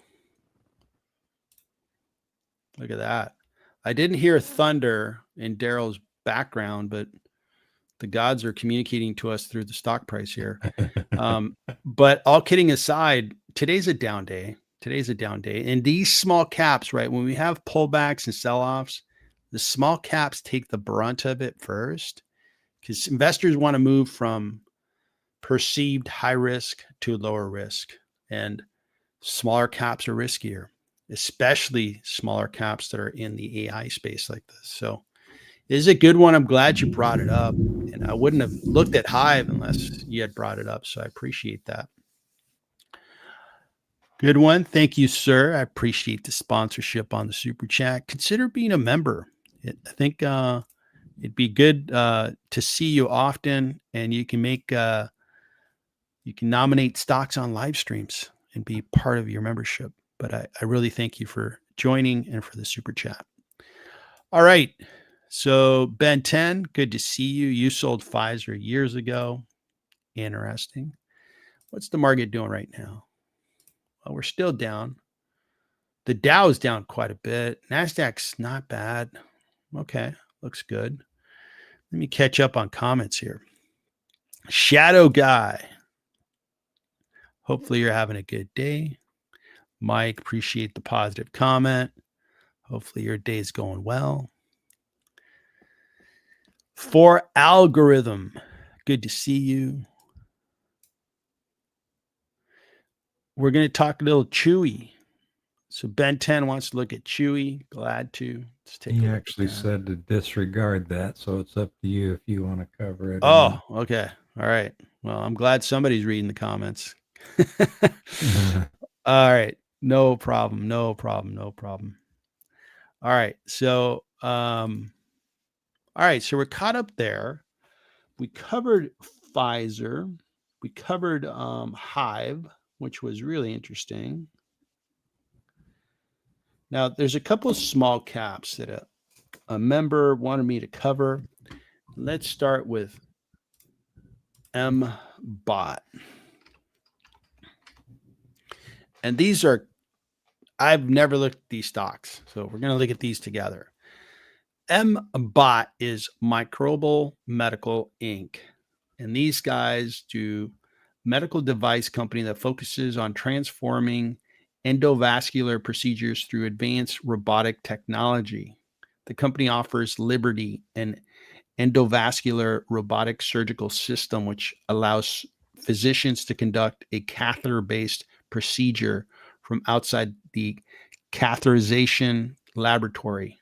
Look at that. I didn't hear thunder in Daryl's background, but the gods are communicating to us through the stock price here. But all kidding aside, today's a down day. And these small caps, right? When we have pullbacks and sell-offs, the small caps take the brunt of it first because investors want to move from perceived high risk to lower risk. And smaller caps are riskier, especially smaller caps that are in the AI space like this. So it is a good one. I'm glad you brought it up. And I wouldn't have looked at Hive unless you had brought it up. So I appreciate that. Good one. Thank you, sir. I appreciate the sponsorship on the Super Chat. Consider being a member. I think it'd be good to see you often, and you can you can nominate stocks on live streams and be part of your membership. But I really thank you for joining and for the Super Chat. All right. So Ben 10, good to see you. You sold Pfizer years ago. Interesting. What's the market doing right now? Well, we're still down. The Dow is down quite a bit. NASDAQ's not bad. Okay, looks good. Let me catch up on comments here. Shadow Guy. Hopefully you're having a good day. Mike, appreciate the positive comment. Hopefully your day is going well. For Algorithm, good to see you. We're going to talk a little Chewy. So Ben 10 wants to look at Chewy. Glad to. Let's take
He
a look
actually said to disregard that, so it's up to you if you want to cover it.
Oh, okay. All right. Well, I'm glad somebody's reading the comments. All right. No problem. All right. So, all right. So we're caught up there. We covered Pfizer. We covered Hive, which was really interesting. Now, there's a couple of small caps that a member wanted me to cover. Let's start with MBOT. And these are, I've never looked at these stocks. So we're going to look at these together. MBOT is Microbial Medical Inc. And these guys do medical device company that focuses on transforming endovascular procedures through advanced robotic technology. The company offers Liberty, an endovascular robotic surgical system, which allows physicians to conduct a catheter-based procedure from outside the catheterization laboratory.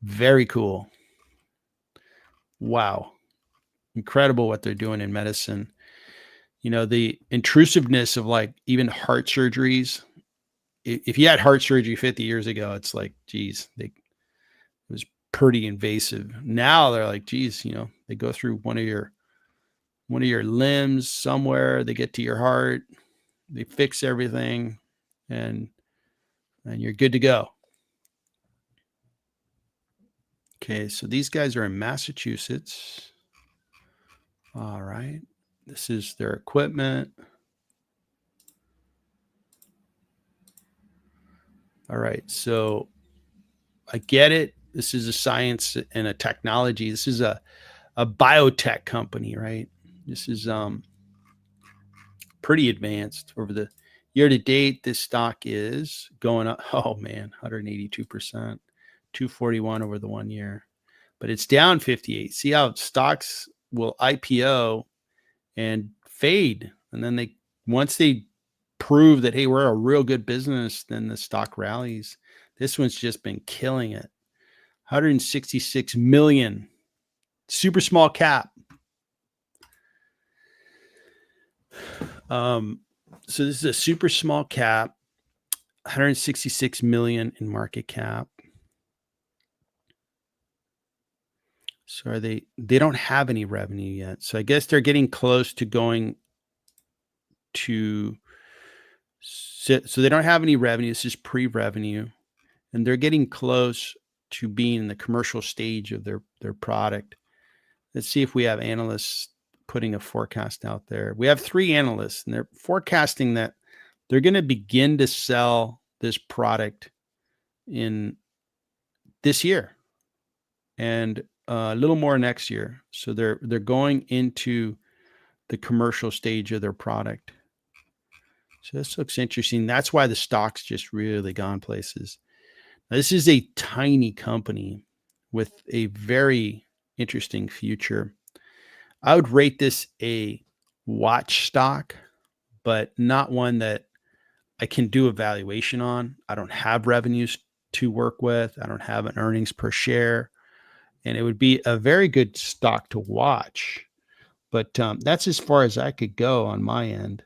Very cool. Wow. Incredible what they're doing in medicine. You know, the intrusiveness of like even heart surgeries. If you had heart surgery 50 years ago, it's like, geez, it was pretty invasive. Now they're like, geez, they go through one of your limbs somewhere, they get to your heart, they fix everything, and you're good to go. Okay, so these guys are in Massachusetts. All right. This is their equipment. All right, so I get it. This is a science and a technology. This is a biotech company, right? This is pretty advanced. Over the year to date, this stock is going up. Oh man, 182%, 241 over the 1 year, but it's down 58. See how stocks will IPO and fade, and then once they prove that, hey, we're a real good business, then the stock rallies. This one's just been killing it. 166 million, super small cap. So this is a super small cap, 166 million in market cap. So they don't have any revenue yet. So I guess they're getting close to going to, so they don't have any revenue. This is pre-revenue, and they're getting close to being in the commercial stage of their product. Let's see if we have analysts putting a forecast out there. We have 3 analysts, and they're forecasting that they're going to begin to sell this product in this year and a little more next year. So they're going into the commercial stage of their product. So this looks interesting. That's why the stock's just really gone places. Now, this is a tiny company with a very interesting future. I would rate this a watch stock, but not one that I can do a valuation on. I don't have revenues to work with. I don't have an earnings per share, and it would be a very good stock to watch. But that's as far as I could go on my end.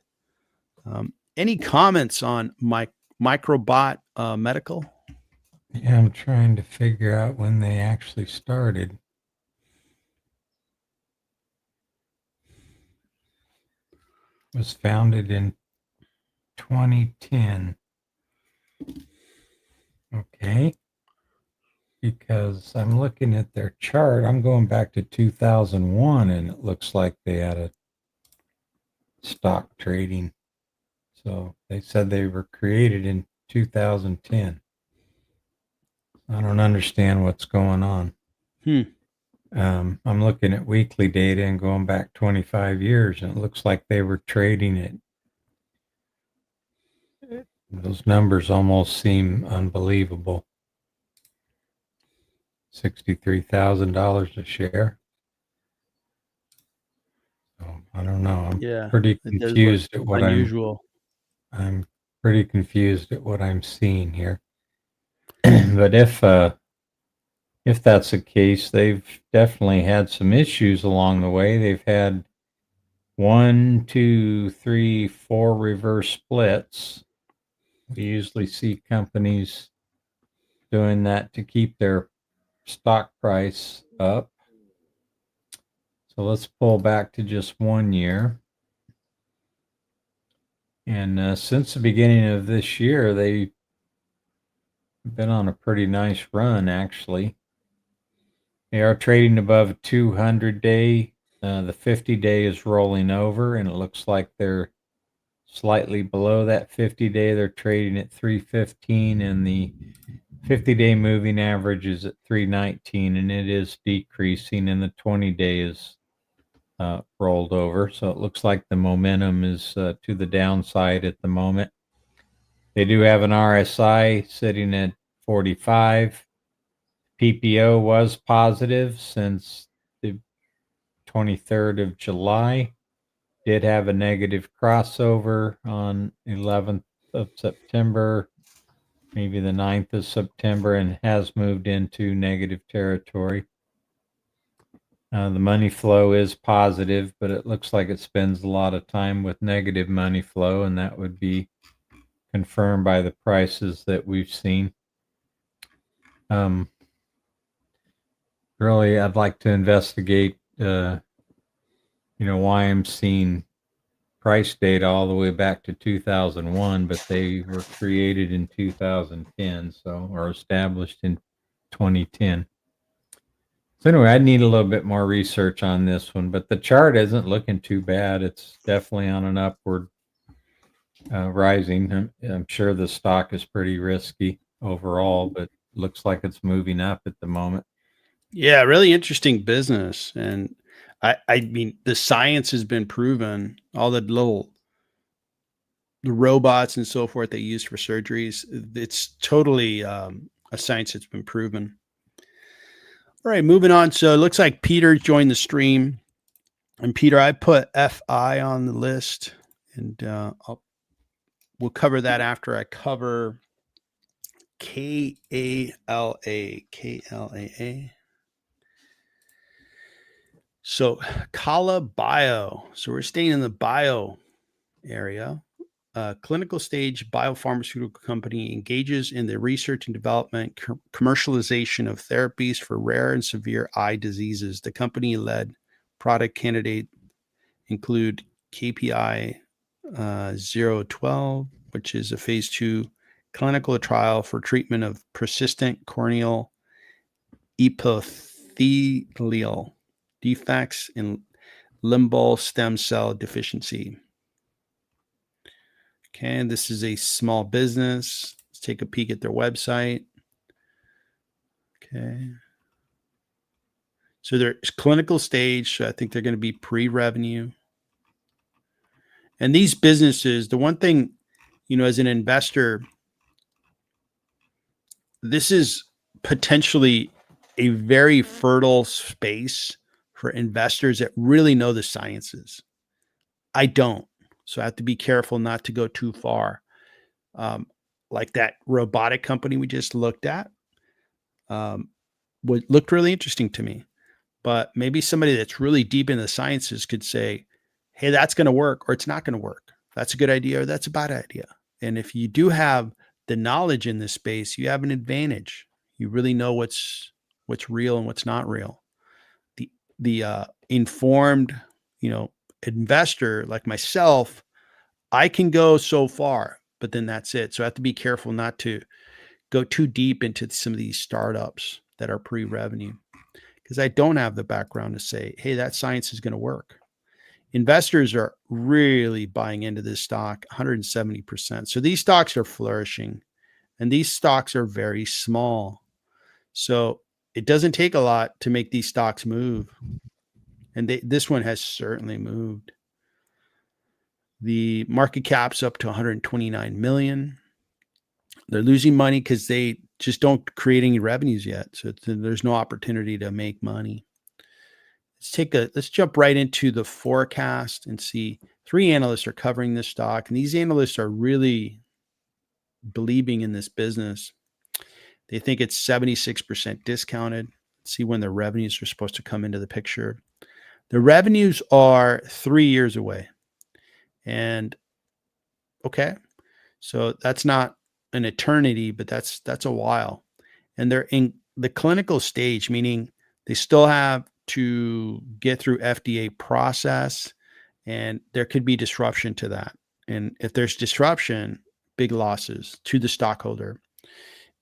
Any comments on Microbot Medical?
Yeah, I'm trying to figure out when they actually started. It was founded in 2010. Okay. Because I'm looking at their chart. I'm going back to 2001, and it looks like they had a stock trading. So they said they were created in 2010. I don't understand what's going on. I'm looking at weekly data and going back 25 years, and it looks like they were trading it. Those numbers almost seem unbelievable. $63,000 a share. So I don't know. I'm pretty confused at what
unusual.
I'm pretty confused at what I'm seeing here. But if that's the case, they've definitely had some issues along the way. They've had 1, 2, 3, 4 reverse splits. We usually see companies doing that to keep their stock price up. So let's pull back to just 1 year. And since the beginning of this year, they've been on a pretty nice run, actually. They are trading above a 200-day. The 50-day is rolling over, and it looks like they're slightly below that 50-day. They're trading at 315, and the 50-day moving average is at 319, and it is decreasing, and the 20-day is rolled over. So it looks like the momentum is to the downside at the moment. They do have an RSI sitting at 45. PPO was positive since the 23rd of July. Did have a negative crossover on 11th of September, maybe the 9th of September, and has moved into negative territory. The money flow is positive, but it looks like it spends a lot of time with negative money flow, and that would be confirmed by the prices that we've seen. really, I'd like to investigate, why I'm seeing price data all the way back to 2001, but they were created in 2010, or established in 2010. So anyway, I need a little bit more research on this one, but the chart isn't looking too bad. It's definitely on an upward rising. I'm sure the stock is pretty risky overall, but looks like it's moving up at the moment.
Yeah, really interesting business. And I mean, the science has been proven. All the robots and so forth they use for surgeries, it's totally a science that's been proven. All right, moving on. So it looks like Peter joined the stream. And Peter, I put FI on the list, and we'll cover that after I cover KALA. KLAA. So Kala Bio. So we're staying in the bio area. A clinical stage biopharmaceutical company engages in the research and development, commercialization of therapies for rare and severe eye diseases. The company led product candidate include KPI 012, which is a phase 2 clinical trial for treatment of persistent corneal epithelial defects in limbal stem cell deficiency. Okay, and this is a small business. Let's take a peek at their website. Okay. So they're clinical stage. So I think they're going to be pre-revenue. And these businesses, the one thing, as an investor, this is potentially a very fertile space for investors that really know the sciences. I don't. So I have to be careful not to go too far. Like that robotic company we just looked at, looked really interesting to me. But maybe somebody that's really deep in the sciences could say, hey, that's going to work, or it's not going to work. That's a good idea, or that's a bad idea. And if you do have the knowledge in this space, you have an advantage. You really know what's real and what's not real. The informed, investor like myself, I can go so far, but then that's it. So I have to be careful not to go too deep into some of these startups that are pre-revenue, because I don't have the background to say, hey, that science is going to work. Investors are really buying into this stock 170%. So these stocks are flourishing, and these stocks are very small. So it doesn't take a lot to make these stocks move. And this one has certainly moved. The market cap's up to 129 million. They're losing money because they just don't create any revenues yet. So there's no opportunity to make money. Let's jump right into the forecast and see. 3 analysts are covering this stock, and these analysts are really believing in this business. They think it's 76% discounted. Let's see when the revenues are supposed to come into the picture. The revenues are 3 years away. And okay, so that's not an eternity, but that's a while. And they're in the clinical stage, meaning they still have to get through FDA process, and there could be disruption to that. And if there's disruption, big losses to the stockholder.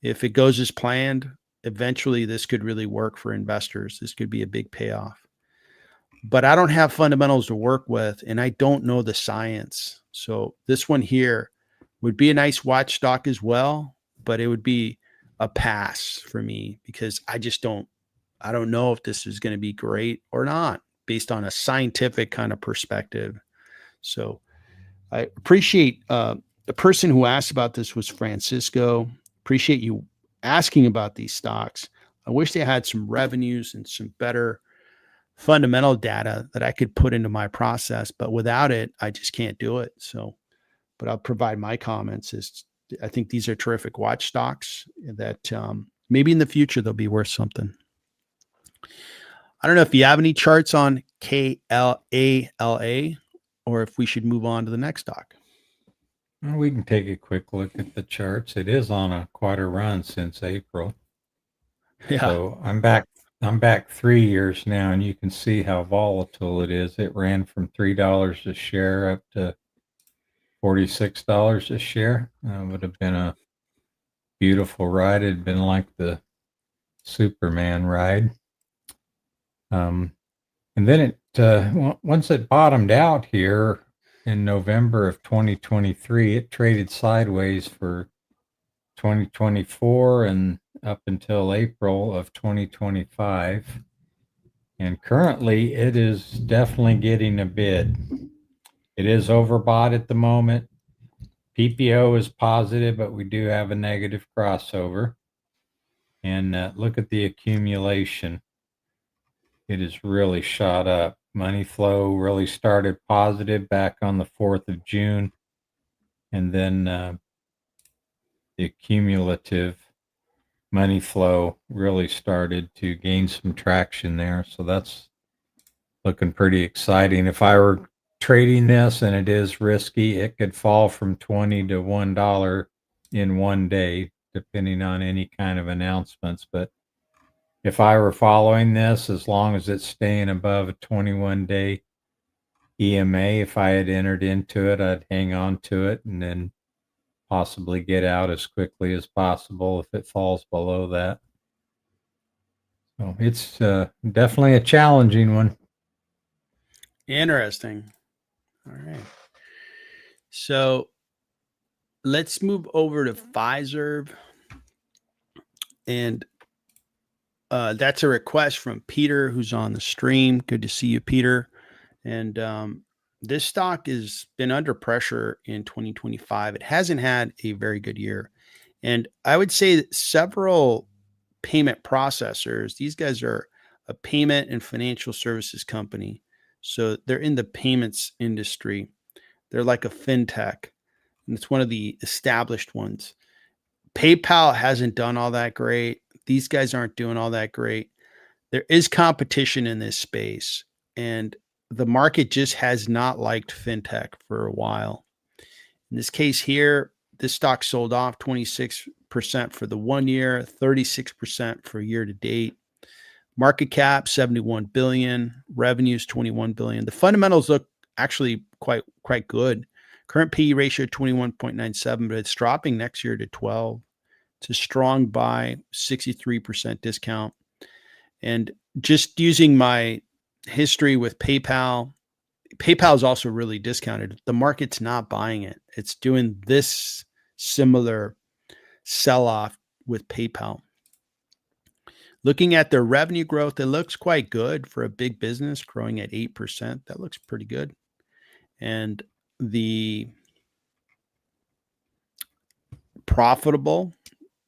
If it goes as planned, eventually this could really work for investors. This could be a big payoff. But I don't have fundamentals to work with, and I don't know the science. So this one here would be a nice watch stock as well, but it would be a pass for me because I don't know if this is going to be great or not based on a scientific kind of perspective. So I appreciate the person who asked about this was Francisco. Appreciate you asking about these stocks. I wish they had some revenues and some better fundamental data that I could put into my process, but without it, I just can't do it. So, but I'll provide my comments. I think these are terrific watch stocks that maybe in the future they'll be worth something. I don't know if you have any charts on KLALA or if we should move on to the next stock.
We can take a quick look at the charts. It is on quite a run since April.
Yeah.
So I'm back I'm back 3 years now, and you can see how volatile it is. It ran from $3 a share up to $46 a share. Would have been a beautiful ride. It'd been like the Superman ride. And then once it bottomed out here in November of 2023, it traded sideways for 2024 and up until April of 2025. And currently, it is definitely getting a bid. It is overbought at the moment. PPO is positive, but we do have a negative crossover. And look at the accumulation. It has really shot up. Money flow really started positive back on the 4th of June. And then the cumulative money flow really started to gain some traction there. So that's looking pretty exciting. If I were trading this, and it is risky, it could fall from 20 to $1 in one day, depending on any kind of announcements. But if I were following this, as long as it's staying above a 21-day EMA, if I had entered into it, I'd hang on to it and then possibly get out as quickly as possible if it falls below that. So it's definitely a challenging one.
Interesting. All right. So let's move over to Pfizer. And that's a request from Peter, who's on the stream. Good to see you, Peter. And this stock has been under pressure in 2025. It hasn't had a very good year. And I would say that several payment processors, these guys are a payment and financial services company. So they're in the payments industry. They're like a fintech, and it's one of the established ones. PayPal hasn't done all that great. These guys aren't doing all that great. There is competition in this space, and the market just has not liked fintech for a while. In this case here, this stock sold off 26% for the 1 year, 36% for year to date. Market cap 71 billion, revenues 21 billion. The fundamentals look actually quite good. Current PE ratio 21.97, but it's dropping next year to 12. It's a strong buy, 63% discount. And just using my history with PayPal, PayPal is also really discounted. The market's not buying it. It's doing this similar sell-off with PayPal. Looking at their revenue growth, it looks quite good for a big business, growing at 8%. That looks pretty good. And the profitable,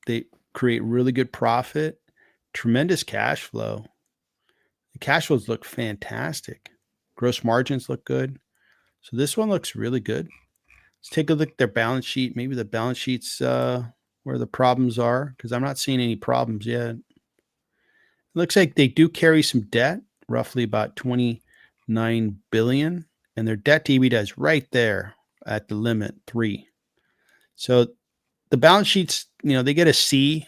they create really good profit, tremendous cash flow. The cash flows look fantastic. Gross margins look good. So this one looks really good. Let's take a look at their balance sheet. Maybe the balance sheet's where the problems are, because I'm not seeing any problems yet. It looks like they do carry some debt, roughly about 29 billion, and their debt to EBITDA is right there at the limit, 3. So the balance sheets, they get a C.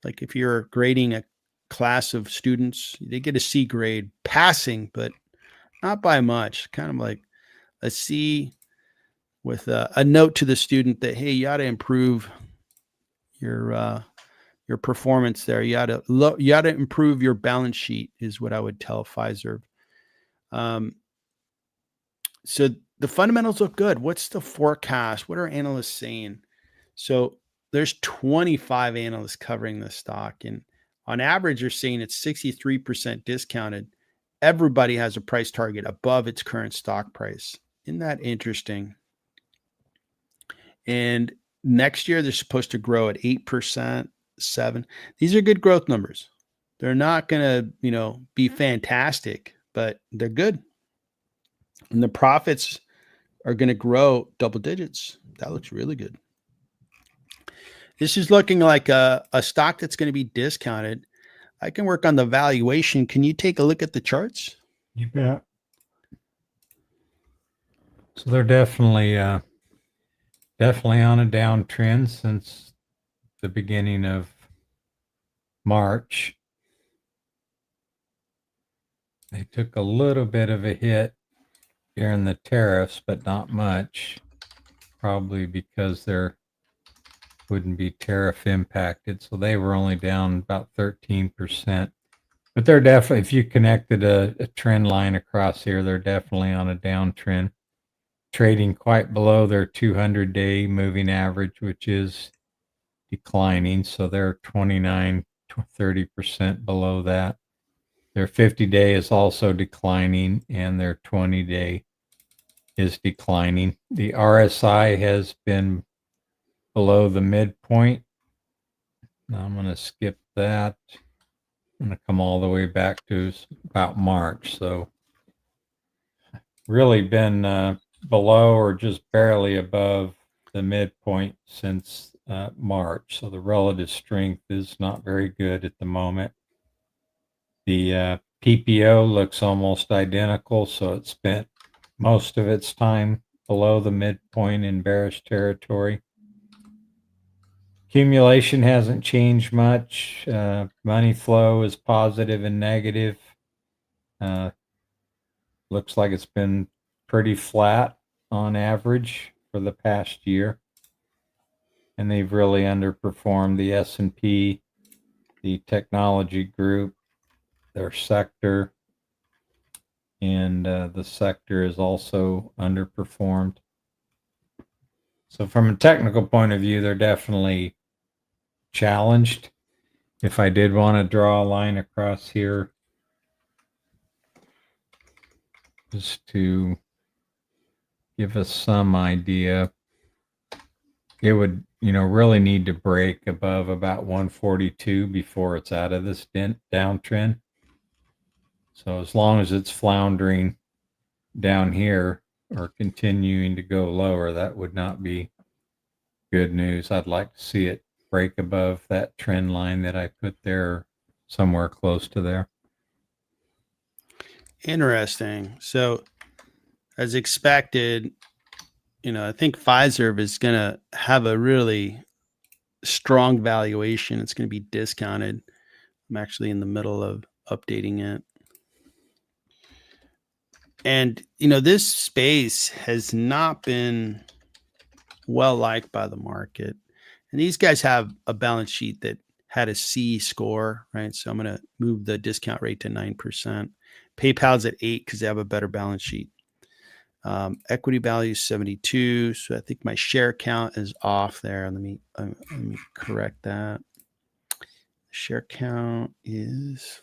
Like if you're grading a class of students, they get a C grade, passing, but not by much. Kind of like a C with a note to the student that, hey, you ought to improve your performance there. You ought to improve your balance sheet, is what I would tell Pfizer. So the fundamentals look good. What's the forecast? What are analysts saying? So there's 25 analysts covering this stock, and on average, they're saying it's 63% discounted. Everybody has a price target above its current stock price. Isn't that interesting? And next year, they're supposed to grow at 8%, 7%. These are good growth numbers. They're not going to, be fantastic, but they're good. And the profits are going to grow double digits. That looks really good. This is looking like a stock that's going to be discounted. I can work on the valuation. Can you take a look at the charts?
You bet. So they're definitely on a downtrend since the beginning of March. They took a little bit of a hit during the tariffs, but not much, probably because they're wouldn't be tariff impacted. So they were only down about 13%. But they're definitely, if you connected a trend line across here, they're definitely on a downtrend, trading quite below their 200-day moving average, which is declining. So they're 29 to 30% below that. Their 50-day is also declining, and their 20-day is declining. The RSI has been below the midpoint. Now I'm going to skip that. I'm going to come all the way back to about March. So really been below or just barely above the midpoint since March. So the relative strength is not very good at the moment. The PPO looks almost identical, so it spent most of its time below the midpoint in bearish territory. Accumulation hasn't changed much. Money flow is positive and negative. Looks like it's been pretty flat on average for the past year. And they've really underperformed the S&P, the technology group, their sector, and the sector is also underperformed. So from a technical point of view, they're definitely challenged. If I did want to draw a line across here, just to give us some idea, it would, really need to break above about 142 before it's out of this downtrend. So as long as it's floundering down here or continuing to go lower, that would not be good news. I'd like to see it break above that trend line that I put there, somewhere close to there.
Interesting. So as expected, I think Pfizer is going to have a really strong valuation. It's going to be discounted. I'm actually in the middle of updating it. And, this space has not been well liked by the market. And these guys have a balance sheet that had a C score, right? So I'm going to move the discount rate to 9%. PayPal's at 8 because they have a better balance sheet. Equity value is 72. So I think my share count is off there. Let me correct that. Share count is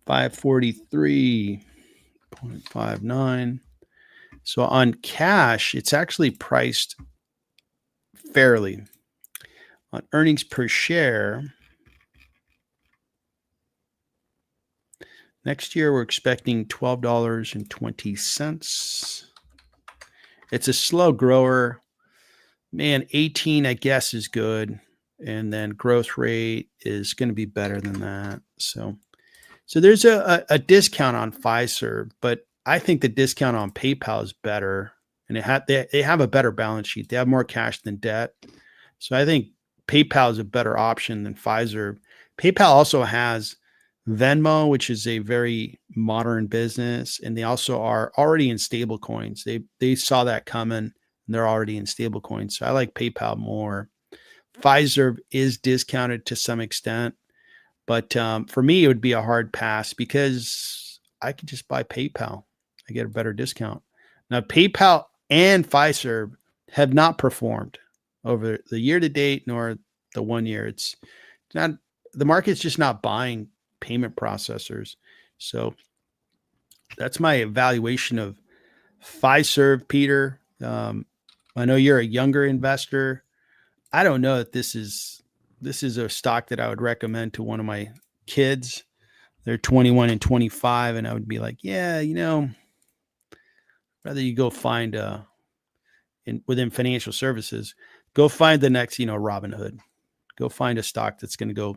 543.59. So on cash, it's actually priced fairly. On earnings per share, next year we're expecting $12.20. It's a slow grower. Man, 18, I guess, is good. And then growth rate is going to be better than that. So there's a discount on Pfizer, but I think the discount on PayPal is better. And they have a better balance sheet. They have more cash than debt. So I think PayPal is a better option than Pfizer. PayPal also has Venmo, which is a very modern business, and they also are already in stable coins. They saw that coming, and they're already in stable coins. So I like PayPal more. Pfizer is discounted to some extent, but for me, it would be a hard pass because I could just buy PayPal. I get a better discount. Now, PayPal and Pfizer have not performed over the year to date, nor the 1 year. It's not, the market's just not buying payment processors. So that's my evaluation of Pfizer, Peter. I know you're a younger investor. I don't know if this is a stock that I would recommend to one of my kids. They're 21 and 25, and I would be like, yeah, rather you go find within financial services, go find the next, Robinhood. Go find a stock that's going to go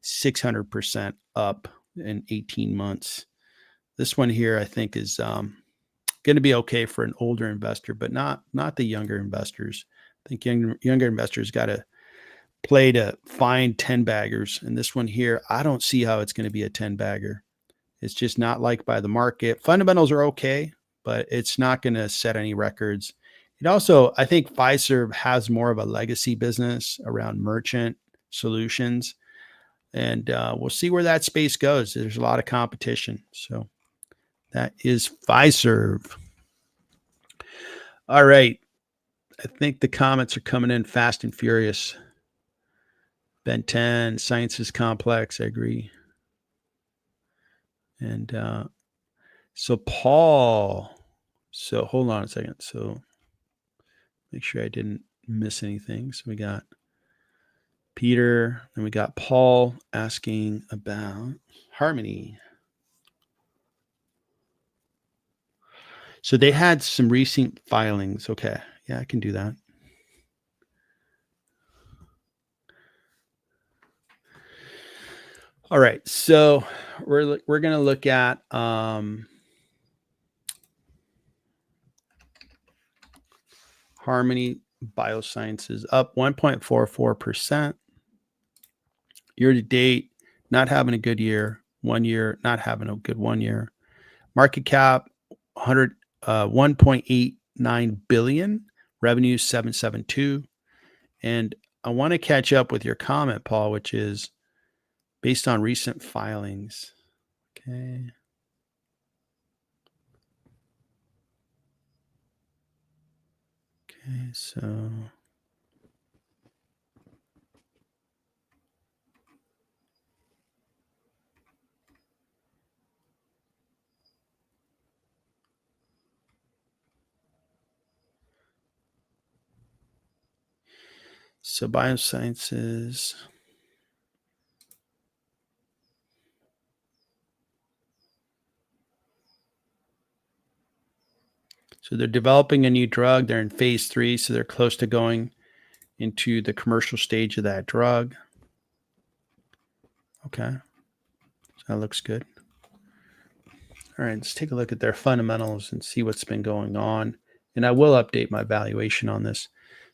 600% up in 18 months. This one here, I think, is going to be okay for an older investor, but not the younger investors. I think younger investors got to play to find 10 baggers. And this one here, I don't see how it's going to be a 10 bagger. It's just not liked by the market. Fundamentals are okay, but it's not going to set any records. It also, I think Fiserv has more of a legacy business around merchant solutions. And we'll see where that space goes. There's a lot of competition. So that is Fiserv. All right. I think the comments are coming in fast and furious. Ben 10, Sciences Complex, I agree. And so Paul, so hold on a second. So make sure I didn't miss anything. So we got Peter, and we got Paul asking about HRMY. So they had some recent filings. Okay. Yeah, I can do that. All right. So we're going to look at HRMY Biosciences up 1.44%. Year to date, not having a good year. 1 year, not having a good 1 year. Market cap 1.89 billion. Revenue 772. And I want to catch up with your comment, Paul, which is based on recent filings. Okay. Okay, so biosciences. So they're developing a new drug. They're in phase 3, so they're close to going into the commercial stage of that drug. Okay. So that looks good. All right, let's take a look at their fundamentals and see what's been going on. And I will update my valuation on this.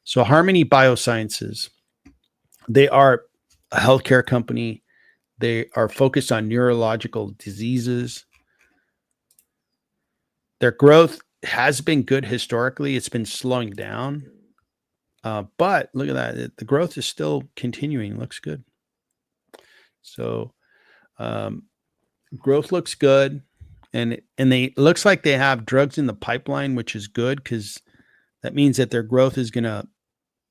So HRMY Biosciences, they are a healthcare company. They are focused on neurological diseases. Their growth has been good historically. It's been slowing down. But look at that. The growth is still continuing. Looks good. So growth looks good. And they looks like they have drugs in the pipeline, which is good because that means that their growth is going to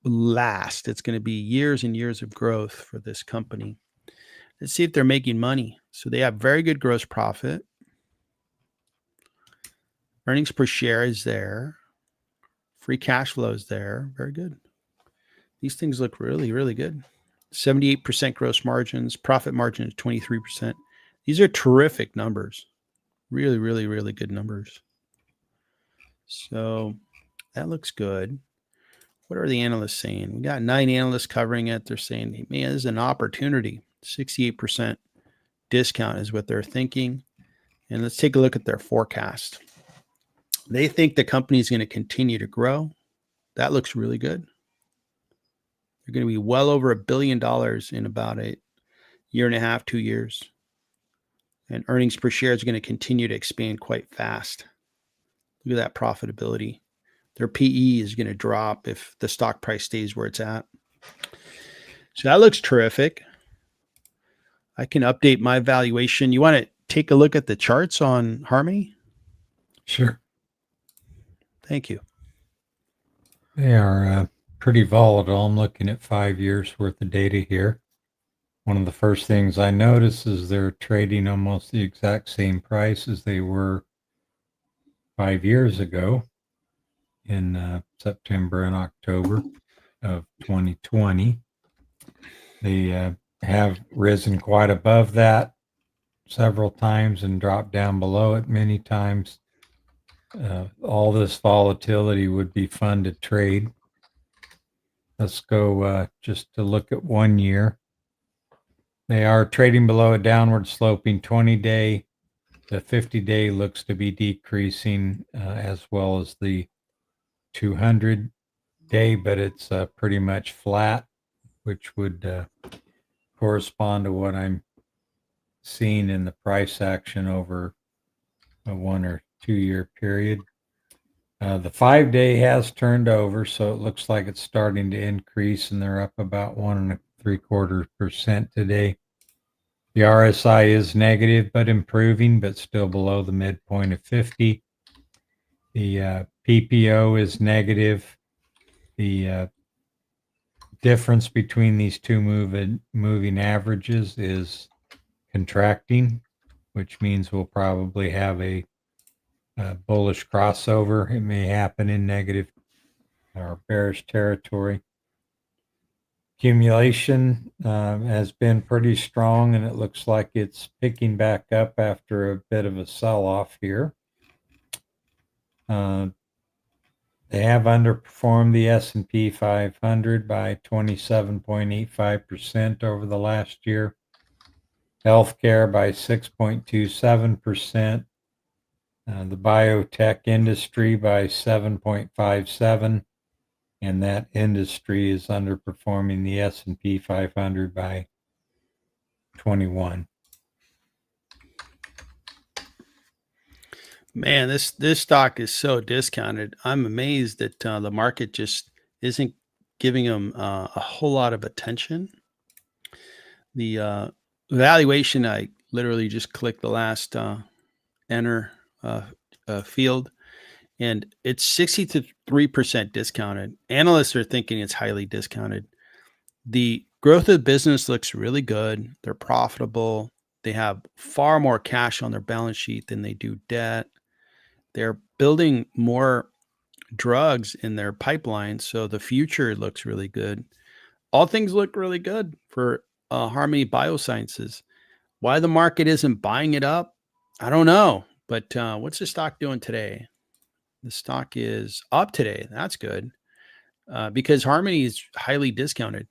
last. It's going to be years and years of growth for this company. Let's see if they're making money. So they have very good gross profit. Earnings per share is there. Free cash flow is there. Very good. These things look really, really good. 78% gross margins. Profit margin is 23%. These are terrific numbers. Really, really, really good numbers. So that looks good. What are the analysts saying? We got 9 analysts covering it. They're saying, man, this is an opportunity. 68% discount is what they're thinking. And let's take a look at their forecast. They think the company is going to continue to grow. That looks really good. They're going to be well over $1 billion in about a year and a half, 2 years. And earnings per share is going to continue to expand quite fast. Look at that profitability. Their PE is going to drop if the stock price stays where it's at. So that looks terrific. I can update my valuation. You want to take a look at the charts on HRMY?
Sure.
Thank you.
They are pretty volatile. I'm looking at 5 years worth of data here. One of the first things I notice is they're trading almost the exact same price as they were 5 years ago in September and October of 2020. They have risen quite above that several times and dropped down below it many times. All this volatility would be fun to trade. Let's go just to look at 1 year. They are trading below a downward sloping 20-day. The 50-day looks to be decreasing as well as the 200-day, but it's pretty much flat. which would correspond to what I'm seeing in the price action over a 1 or 2 year period. The 5-day has turned over, so it looks like it's starting to increase, and they're up about 1.75% today. The RSI is negative, but improving, but still below the midpoint of 50. The PPO is negative. The difference between these two moving averages is contracting, which means we'll probably have a bullish crossover. It may happen in negative or bearish territory. Accumulation has been pretty strong, and it looks like it's picking back up after a bit of a sell-off here. They have underperformed the S&P 500 by 27.85% over the last year. Healthcare by 6.27%. The biotech industry by 7.57%. And that industry is underperforming the S&P 500 by 21.
Man, this stock is so discounted. I'm amazed that the market just isn't giving them a whole lot of attention. The valuation, I literally just clicked the last enter field, and it's 63% discounted. Analysts are thinking it's highly discounted. The growth of the business looks really good. They're profitable. They have far more cash on their balance sheet than they do debt. They're building more drugs in their pipeline, so the future looks really good. All things look really good for HRMY Biosciences. Why the market isn't buying it up, I don't know. But what's the stock doing today? The stock is up today. That's good because HRMY is highly discounted.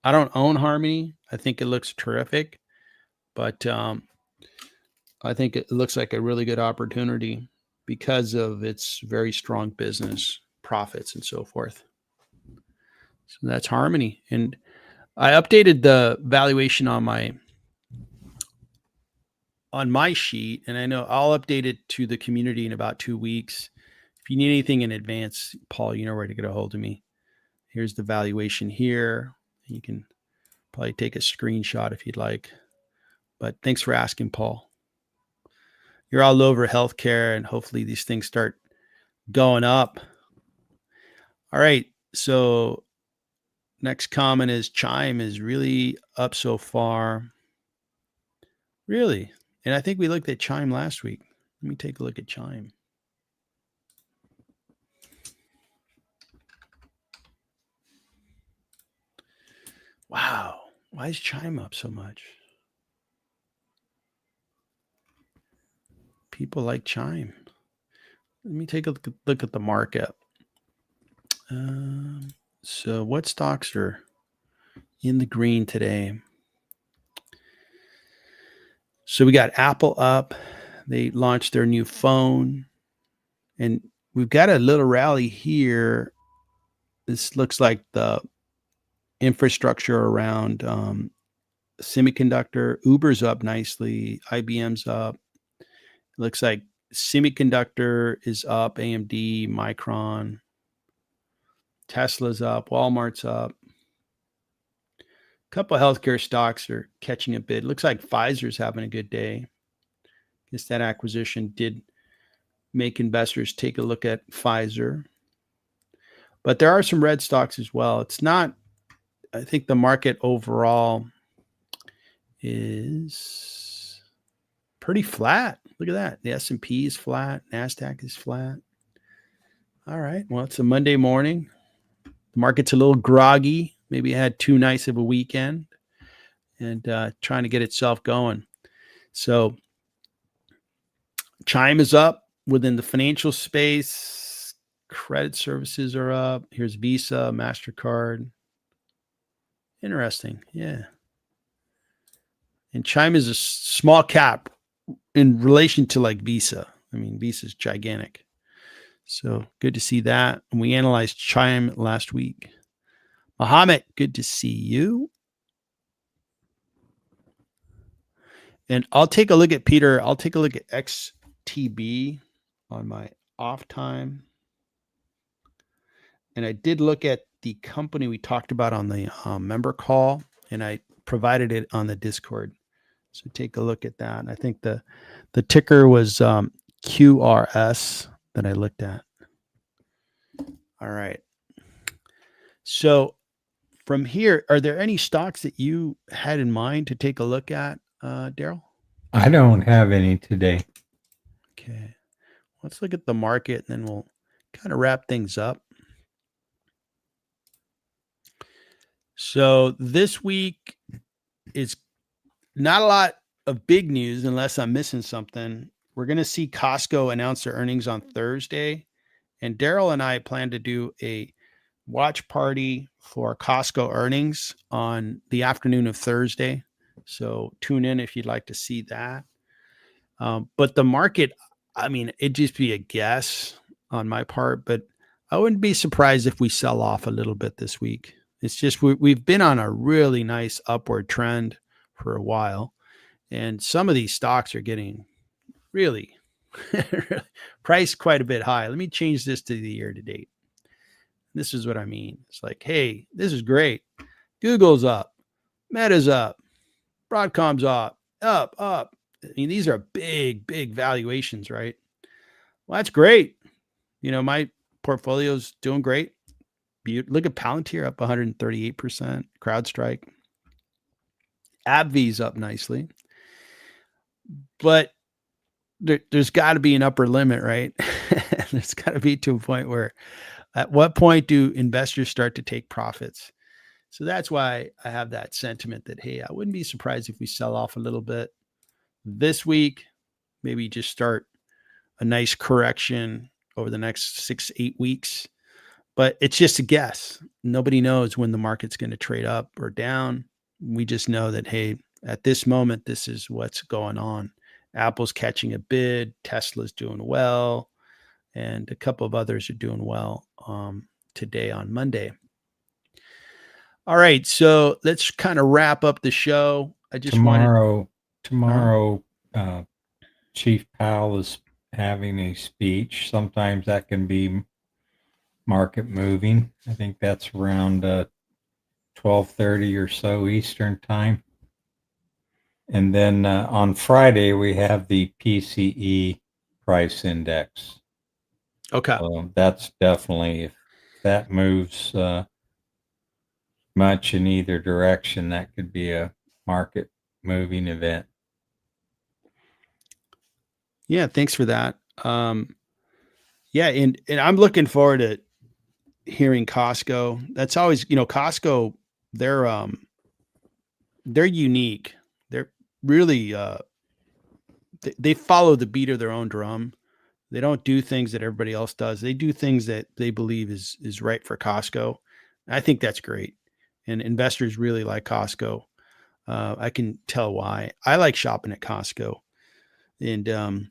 I don't own HRMY. I think it looks terrific, but I think it looks like a really good opportunity because of its very strong business profits and so forth. So that's HRMY. And I updated the valuation on my sheet, and I know I'll update it to the community in about 2 weeks. If you need anything in advance, Paul, you know where to get a hold of me. Here's the valuation here. You can probably take a screenshot if you'd like. But thanks for asking, Paul. You're all over healthcare, and hopefully these things start going up. All right. So next comment is Chime is really up so far. Really? And I think we looked at Chime last week. Let me take a look at Chime. Wow. Why is Chime up so much? People like Chime. Let me take a look at the market. So what stocks are in the green today? So we got Apple up. They launched their new phone. And we've got a little rally here. This looks like the infrastructure around semiconductor. Uber's up nicely. IBM's up. It looks like semiconductor is up. AMD, Micron. Tesla's up. Walmart's up. A couple of healthcare stocks are catching a bid. Looks like Pfizer's having a good day. Guess that acquisition did make investors take a look at Pfizer. But there are some red stocks as well. It's not, I think the market overall is pretty flat. Look at that. The S&P is flat. NASDAQ is flat. All right. Well, it's a Monday morning. The market's a little groggy. Maybe it had too nice of a weekend and trying to get itself going. So Chime is up within the financial space. Credit services are up. Here's Visa, MasterCard. Interesting. Yeah. And Chime is a small cap in relation to like Visa. I mean, Visa's gigantic. So good to see that. And we analyzed Chime last week. Muhammad, good to see you. And I'll take a look at Peter. I'll take a look at XTB on my off time. And I did look at the company we talked about on the member call, and I provided it on the Discord. So take a look at that. I think the ticker was QRS that I looked at. All right. So from here, are there any stocks that you had in mind to take a look at, Daryl?
I don't have any today.
Okay. Let's look at the market, and then we'll kind of wrap things up. So this week is not a lot of big news unless I'm missing something. We're going to see Costco announce their earnings on Thursday. And Daryl and I plan to do a watch party for Costco earnings on the afternoon of Thursday. So tune in if you'd like to see that. But the market, I mean, it'd just be a guess on my part, but I wouldn't be surprised if we sell off a little bit this week. It's just we've been on a really nice upward trend for a while, and some of these stocks are getting really priced quite a bit high. Let me change this to the year to date. This is what I mean. It's like, hey, this is great. Google's up, Meta's up, Broadcom's up. I mean, these are big, big valuations, right? Well, that's great. You know, my portfolio's doing great. Look at Palantir up 138%. CrowdStrike. AbbVie's up nicely. But there's got to be an upper limit, right? There's got to be to a point where at what point do investors start to take profits? So that's why I have that sentiment that, hey, I wouldn't be surprised if we sell off a little bit this week, maybe just start a nice correction over the next 6-8 weeks. But it's just a guess. Nobody knows when the market's going to trade up or down. We just know that, hey, at this moment, this is what's going on. Apple's catching a bid, Tesla's doing well, and a couple of others are doing well today on Monday. All right, so let's kind of wrap up the show. I just
tomorrow, Chief Powell is having a speech. Sometimes that can be market moving. I think that's around 12:30 or so Eastern time. And then on Friday, we have the PCE price index.
Okay.
So that's definitely, if that moves much in either direction, that could be a market moving event.
Yeah, thanks for that. Yeah, and I'm looking forward to hearing Costco. That's always, Costco, they're unique. They're really they follow the beat of their own drum. They don't do things that everybody else does. They do things that they believe is right for Costco. I think that's great. And investors really like Costco. I can tell why. I like shopping at Costco. And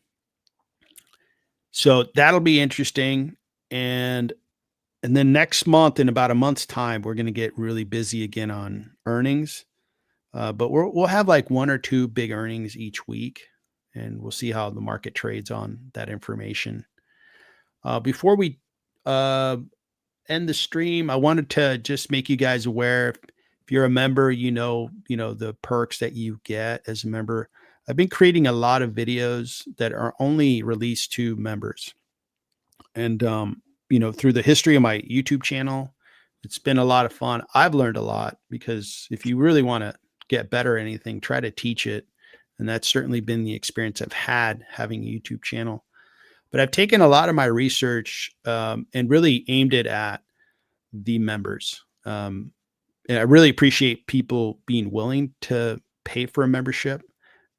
so that'll be interesting. And then next month, in about a month's time, we're going to get really busy again on earnings. But we'll have like one or two big earnings each week, and we'll see how the market trades on that information. Before we end the stream, I wanted to just make you guys aware. If you're a member, you know the perks that you get as a member. I've been creating a lot of videos that are only released to members, and through the history of my YouTube channel, it's been a lot of fun. I've learned a lot, because if you really want to get better at anything, try to teach it. And that's certainly been the experience I've had having a YouTube channel. But I've taken a lot of my research and really aimed it at the members. And I really appreciate people being willing to pay for a membership.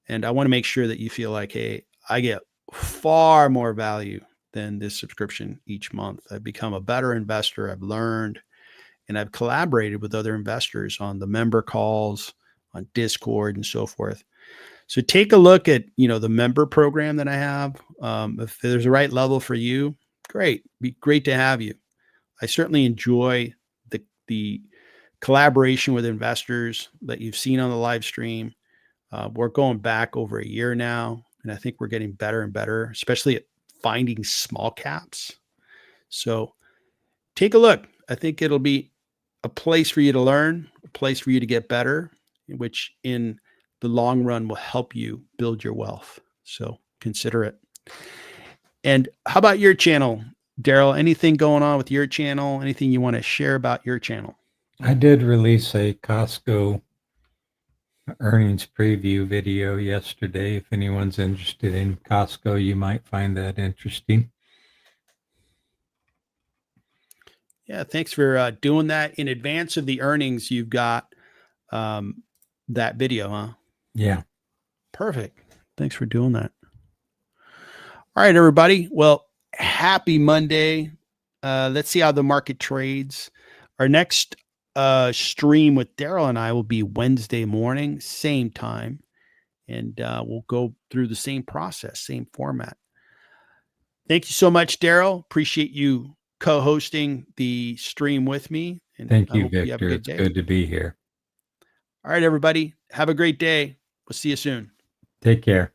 And I want to make sure that you feel like, hey, I get far more value than this subscription each month. I've become a better investor. I've learned, and I've collaborated with other investors on the member calls, on Discord, and so forth. So take a look at, the member program that I have. If there's a right level for you, great. Be great to have you. I certainly enjoy the collaboration with investors that you've seen on the live stream. We're going back over a year now, and I think we're getting better and better, especially at finding small caps. So take a look. I think it'll be a place for you to learn, a place for you to get better, which in the long run will help you build your wealth. So consider it. And how about your channel, Daryl? Anything going on with your channel? Anything you want to share about your channel?
I did release a Costco earnings preview video yesterday. If anyone's interested in Costco, you might find that interesting.
Yeah, thanks for doing that in advance of the earnings. You've got that video, huh?
Yeah.
Perfect. Thanks for doing that. All right, everybody. Well, happy Monday. Let's see how the market trades. Our next stream with Daryl and I will be Wednesday morning, same time. And we'll go through the same process, same format. Thank you so much, Daryl. Appreciate you co-hosting the stream with me. And
Thank
I
you,
hope you have a
Victor.
good
It's
day.
good to be here.
All right, everybody. Have a great day. We'll see you soon.
Take care.